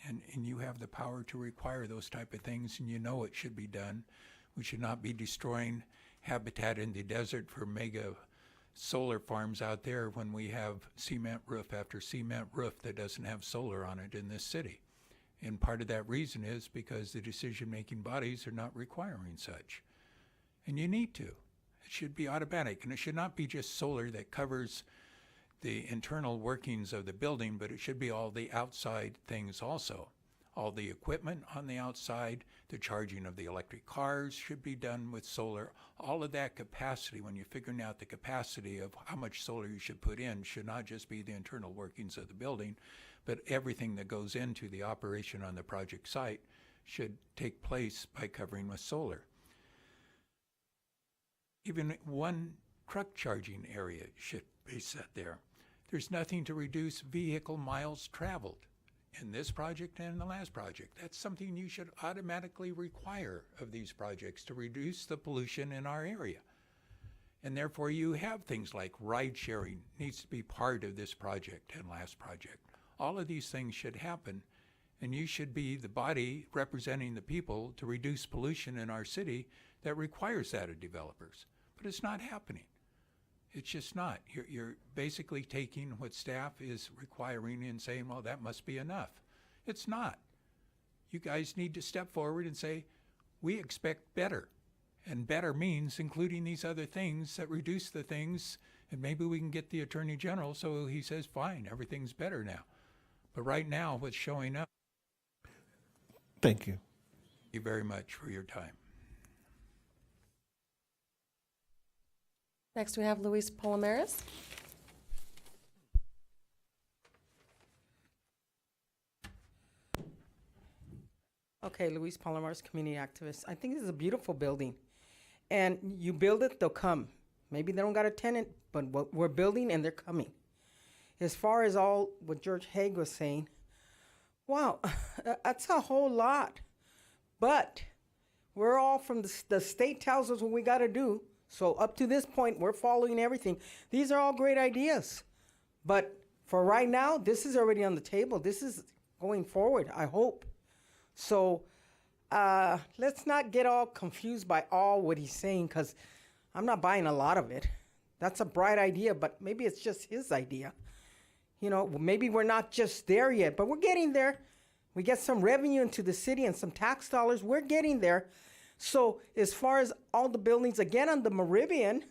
And you have the power to require those type of things, and you know it should be done. We should not be destroying habitat in the desert for mega solar farms out there when we have cement roof after cement roof that doesn't have solar on it in this city. And part of that reason is because the decision-making bodies are not requiring such. And you need to. It should be automatic, and it should not be just solar that covers the internal workings of the building, but it should be all the outside things also. All the equipment on the outside, the charging of the electric cars should be done with solar. All of that capacity, when you're figuring out the capacity of how much solar you should put in, should not just be the internal workings of the building, but everything that goes into the operation on the project site should take place by covering with solar. Even one truck charging area should be set there. There's nothing to reduce vehicle miles traveled in this project and in the last project. That's something you should automatically require of these projects to reduce the pollution in our area. And therefore you have things like ride sharing needs to be part of this project and last project. All of these things should happen, and you should be the body representing the people to reduce pollution in our city that requires that of developers. But it's not happening. It's just not. You're basically taking what staff is requiring and saying, well, that must be enough. It's not. You guys need to step forward and say, we expect better. And better means including these other things that reduce the things, and maybe we can get the Attorney General so he says, fine, everything's better now. But right now, what's showing up. Thank you. Thank you very much for your time. Next, we have Luis Palomares. Okay, Luis Palomares, community activist. I think this is a beautiful building. And you build it, they'll come. Maybe they don't got a tenant, but what we're building and they're coming. As far as all what George Haig was saying, wow, that's a whole lot. But we're all from the state tells us what we got to do. So up to this point, we're following everything. These are all great ideas. But for right now, this is already on the table. This is going forward, I hope. So let's not get all confused by all what he's saying, because I'm not buying a lot of it. That's a bright idea, but maybe it's just his idea. You know, maybe we're not just there yet, but we're getting there. We get some revenue into the city and some tax dollars. We're getting there. So as far as all the buildings, again, on the Meridian,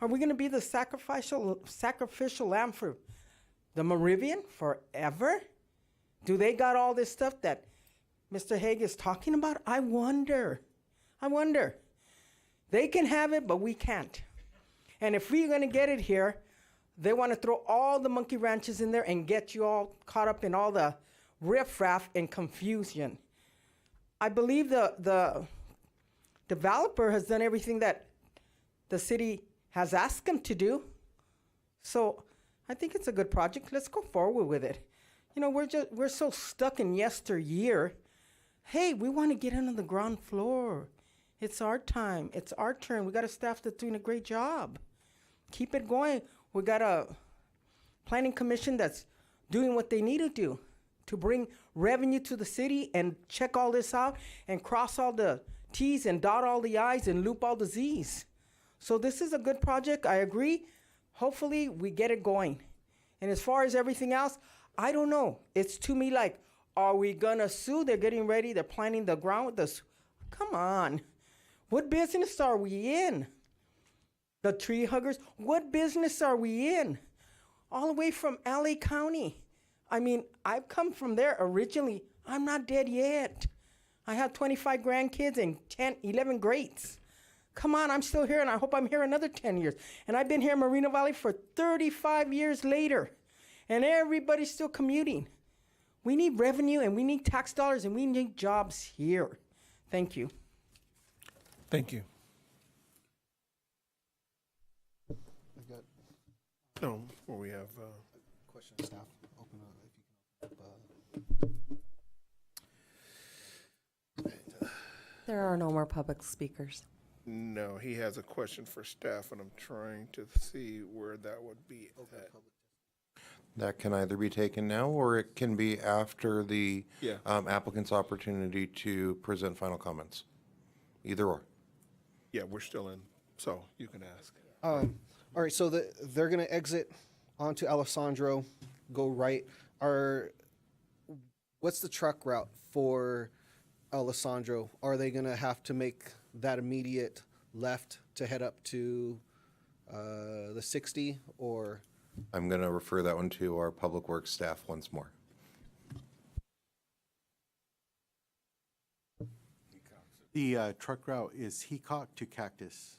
are we going to be the sacrificial lamb for the Meridian forever? Do they got all this stuff that Mr. Haig is talking about? I wonder. They can have it, but we can't. And if we're going to get it here, they want to throw all the monkey ranches in there and get you all caught up in all the riffraff and confusion. I believe the developer has done everything that the city has asked him to do. So I think it's a good project. Let's go forward with it. You know, we're so stuck in yesteryear. Hey, we want to get in on the ground floor. It's our time. It's our turn. We got a staff that's doing a great job. Keep it going. We got a planning commission that's doing what they need to do to bring revenue to the city and check all this out and cross all the T's and dot all the I's and loop all the Z's. So this is a good project. I agree. Hopefully we get it going. And as far as everything else, I don't know. It's to me like, are we gonna sue? They're getting ready. They're planning the ground with us. Come on. What business are we in? The tree huggers, what business are we in? All the way from LA County. I mean, I've come from there originally. I'm not dead yet. I have 25 grandkids and 11 greats. Come on, I'm still here, and I hope I'm here another 10 years. And I've been here in Moreno Valley for 35 years later, and everybody's still commuting. We need revenue and we need tax dollars and we need jobs here. Thank you. Thank you. No, well, we have, Question, staff. Open up, if you can. There are no more public speakers. no, he has a question for staff, and I'm trying to see where that would be at. That can either be taken now, or it can be after the Yeah. applicant's opportunity to present final comments. Either or. Yeah, we're still in, so you can ask. All right, so they're going to exit onto Alessandro, go right. What's the truck route for Alessandro? Are they going to have to make that immediate left to head up to the 60, or? I'm going to refer that one to our Public Works staff once more. The truck route is Heacock to Cactus.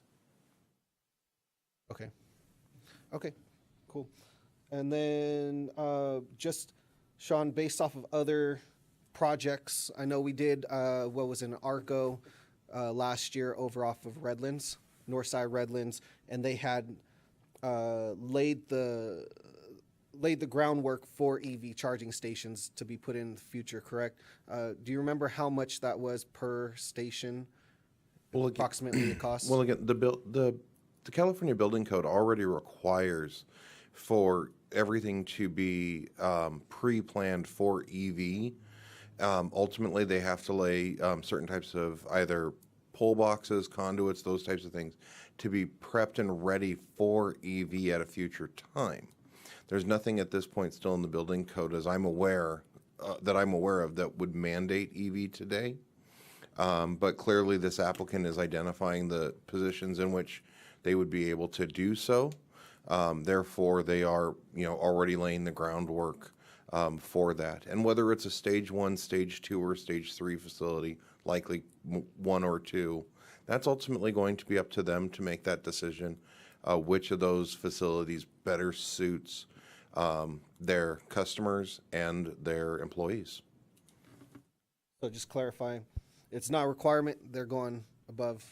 Okay. Okay, cool. And then just, Sean, based off of other projects, I know we did, what was an Arco last year over off of Redlands, Northside Redlands, and they had laid the groundwork for EV charging stations to be put in the future, correct? Do you remember how much that was per station? Well, approximately the cost? Well, again, the California Building Code already requires for everything to be pre-planned for EV. Ultimately, they have to lay certain types of either pole boxes, conduits, those types of things to be prepped and ready for EV at a future time. There's nothing at this point still in the building code, as I'm aware, that I'm aware of, that would mandate EV today. But clearly, this applicant is identifying the positions in which they would be able to do so. Therefore, they are, already laying the groundwork for that. And whether it's a stage 1, stage 2, or stage 3 facility, likely 1 or 2, that's ultimately going to be up to them to make that decision. Which of those facilities better suits their customers and their employees. So just clarifying, it's not a requirement, they're going above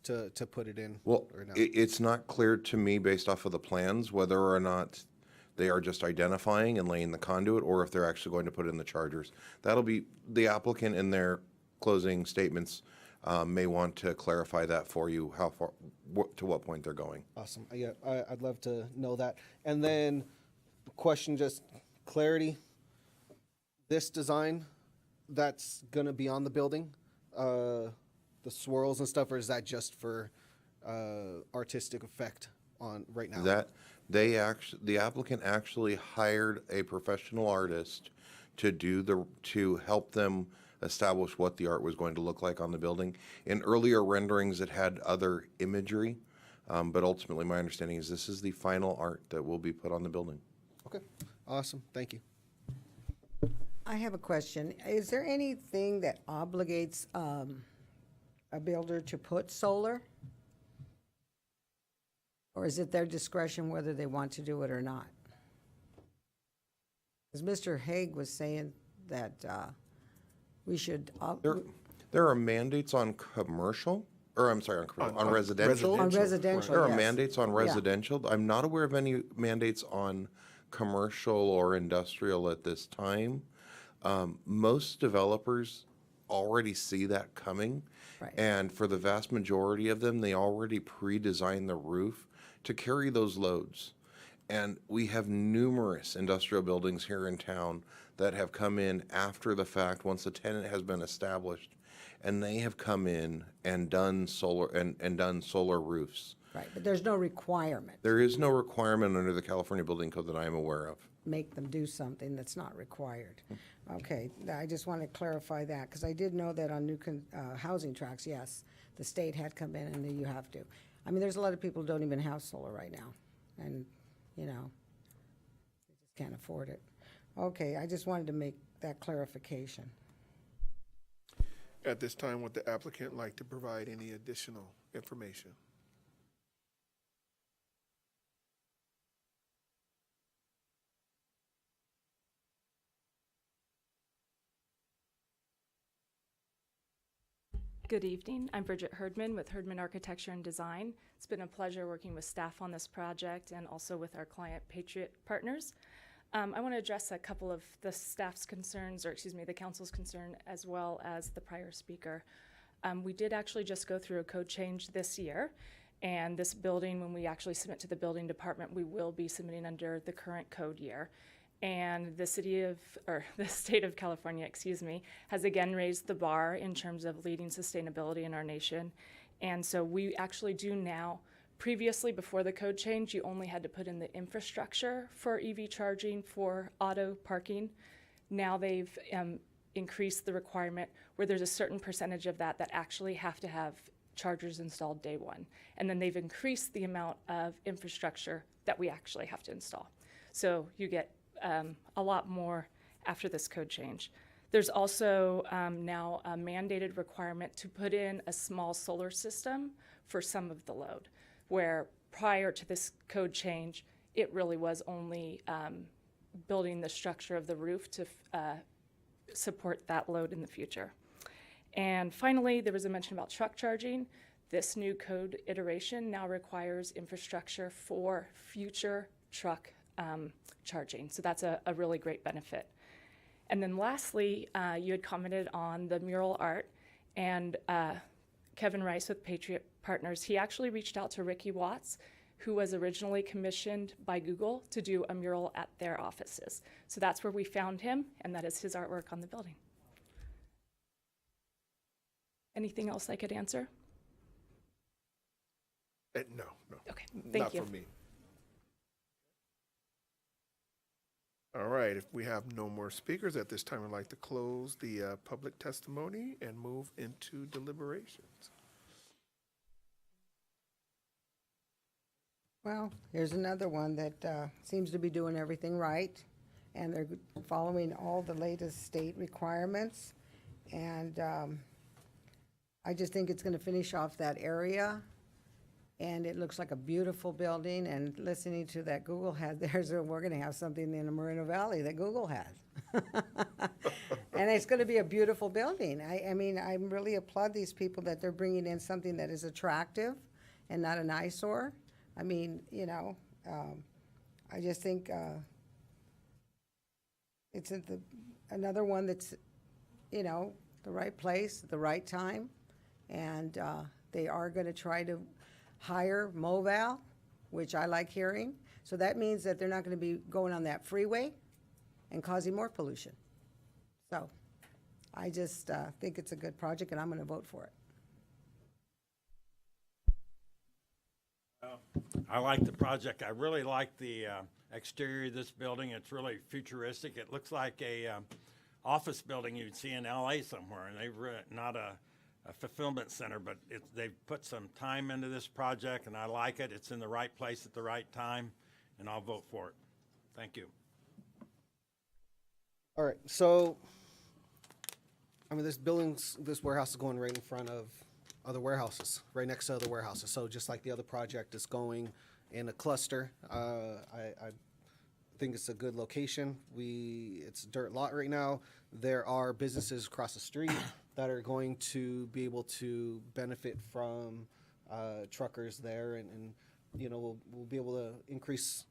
to put it in? Well, or no? it's not clear to me based off of the plans whether or not they are just identifying and laying the conduit, or if they're actually going to put in the chargers. That'll be the applicant in their closing statements may want to clarify that for you, how far, to what point they're going. Awesome. Yeah, I'd love to know that. And then, question, just clarity. This design that's going to be on the building, the swirls and stuff, or is that just for artistic effect on right now? That the applicant actually hired a professional artist to help them establish what the art was going to look like on the building. In earlier renderings, it had other imagery, but ultimately my understanding is this is the final art that will be put on the building. Okay, awesome, thank you. I have a question. Is there anything that obligates a builder to put solar? Or is it their discretion whether they want to do it or not? Because Mr. Haig was saying that we should. There are mandates on commercial, or I'm sorry, on residential. On residential, There are yes. mandates on Yeah. residential. I'm not aware of any mandates on commercial or industrial at this time. Most developers already see that coming. Right. And for the vast majority of them, they already pre-design the roof to carry those loads. And we have numerous industrial buildings here in town that have come in after the fact, once the tenant has been established, and they have come in and done solar and done solar roofs. Right, but there's no requirement. There is no requirement under the California Building Code that I am aware of. Make them do something that's not required. Okay, I just want to clarify that, because I did know that on new housing tracts, yes, the state had come in and then you have to. I mean, there's a lot of people who don't even have solar right now, and, they just can't afford it. Okay, I just wanted to make that clarification. At this time, would the applicant like to provide any additional information? Good evening. I'm Bridget Herdman with Herdman Architecture and Design. It's been a pleasure working with staff on this project and also with our client Patriot Partners. I want to address a couple of the staff's concerns, or excuse me, the council's concern, as well as the prior speaker. We did actually just go through a code change this year, and this building, when we actually submit to the building department, we will be submitting under the current code year. And the state of California, excuse me, has again raised the bar in terms of leading sustainability in our nation. And so we actually do now. Previously, before the code change, you only had to put in the infrastructure for EV charging for auto parking. Now they've increased the requirement where there's a certain percentage of that actually have to have chargers installed day one. And then they've increased the amount of infrastructure that we actually have to install. So you get a lot more after this code change. There's also now a mandated requirement to put in a small solar system for some of the load, where prior to this code change, it really was only building the structure of the roof to support that load in the future. And finally, there was a mention about truck charging. This new code iteration now requires infrastructure for future truck charging. So that's a really great benefit. And then lastly, you had commented on the mural art, and Kevin Rice with Patriot Partners, he actually reached out to Ricky Watts, who was originally commissioned by Google to do a mural at their offices. So that's where we found him, and that is his artwork on the building. Anything else I could answer? No. Okay, thank you. Not for me. All right, if we have no more speakers at this time, I'd like to close the public testimony and move into deliberations. Well, here's another one that seems to be doing everything right, and they're following all the latest state requirements. And I just think it's going to finish off that area, and it looks like a beautiful building. And listening to that Google had, we're going to have something in the Moreno Valley that Google had. And it's going to be a beautiful building. I mean, I really applaud these people that they're bringing in something that is attractive and not an eyesore. I mean, you know, I just think it's another one that's, you know, the right place, the right time. And they are going to try to hire Moval, which I like hearing. So that means that they're not going to be going on that freeway and causing more pollution. So I just think it's a good project, and I'm going to vote for it. I like the project. I really like the exterior of this building. It's really futuristic. It looks like a office building you'd see in LA somewhere, and they've not a fulfillment center, but they've put some time into this project, and I like it. It's in the right place at the right time, and I'll vote for it. Thank you. All right, so, I mean, this warehouse is going right in front of other warehouses, right next to other warehouses. So just like the other project is going in a cluster, I think it's a good location. It's a dirt lot right now. There are businesses across the street that are going to be able to benefit from truckers there, and you know, we'll be able to increase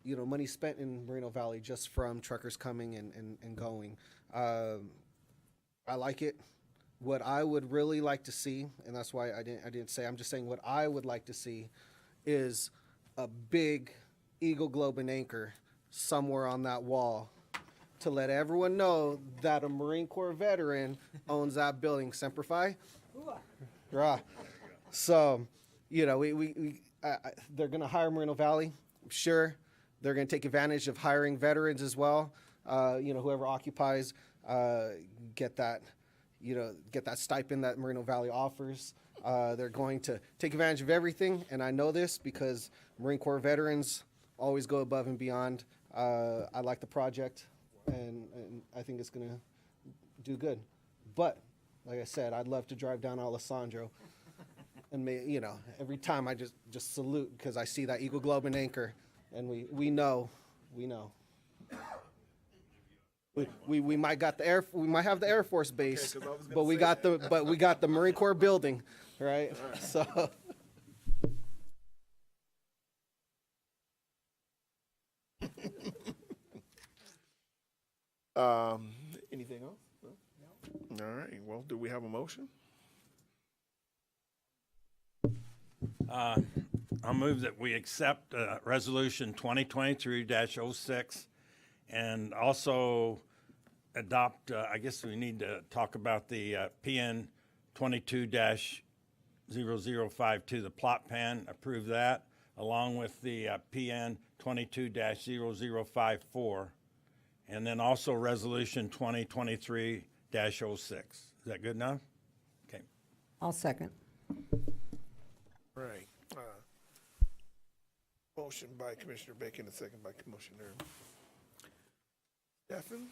you know, money spent in Moreno Valley just from truckers coming and going. I like it. What I would really like to see, and that's why I didn't say, I'm just saying what I would like to see is a big Eagle Globe and anchor somewhere on that wall to let everyone know that a Marine Corps veteran owns that building. Semper Fi. Right. So, you know, they're going to hire Moreno Valley. I'm sure they're going to take advantage of hiring veterans as well. You know, whoever occupies, get that stipend that Moreno Valley offers. They're going to take advantage of everything, and I know this because Marine Corps veterans always go above and beyond. I like the project, and I think it's going to do good. But, like I said, I'd love to drive down Alessandro, and you know, every time I just salute because I see that Eagle Globe and anchor, and we know. We might got we might have the Air Force Base, 'cause I was gonna but we say got we got the Marine Corps building, right? So. Anything else? No? All right, well, do we have a motion? I'll move that we accept Resolution 2023-06 and also adopt, I guess we need to talk about the PN 22-0052, the plot plan, approve that, along with the PN 22-0054, and then also Resolution 2023-06. Is that good enough? Okay. I'll second. Right. Motion by Commissioner Bacon, and second by Commissioner Stefan.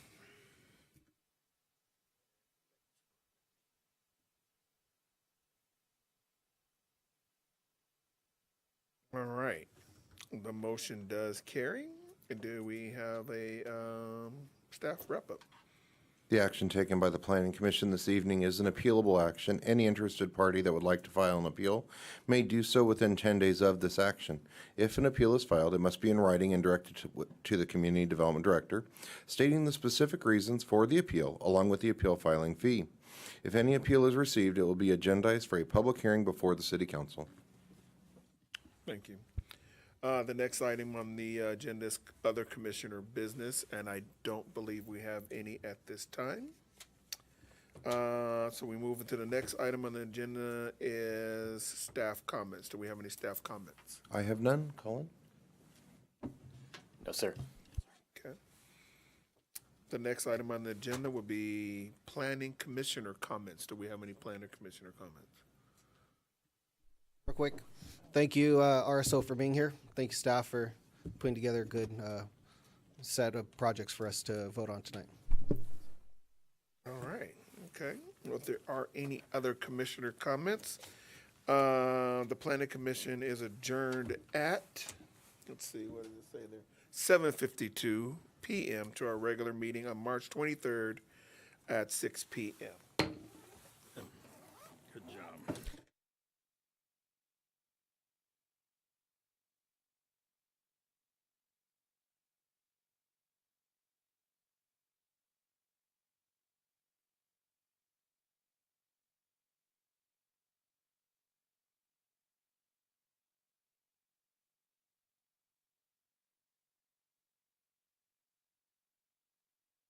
All right. The motion does carry. Do we have a staff wrap-up? The action taken by the Planning Commission this evening is an appealable action. Any interested party that would like to file an appeal may do so within 10 days of this action. If an appeal is filed, it must be in writing and directed to the Community Development Director, stating the specific reasons for the appeal, along with the appeal filing fee. If any appeal is received, it will be agendized for a public hearing before the City Council. Thank you. The next item on the agenda is other commissioner business, and I don't believe we have any at this time. So we move into the next item on the agenda is staff comments. Do we have any staff comments? I have none. Colin? No, sir. Okay. The next item on the agenda would be planning commissioner comments. Do we have any planner commissioner comments? Real quick, thank you, RSO, for being here. Thank you, staff, for putting together a good set of projects for us to vote on tonight. All right, okay. Well, if there are any other commissioner comments, the planning commission is adjourned at, let's see, what does it say there? 7:52 p.m. to our regular meeting on March 23rd at 6 p.m.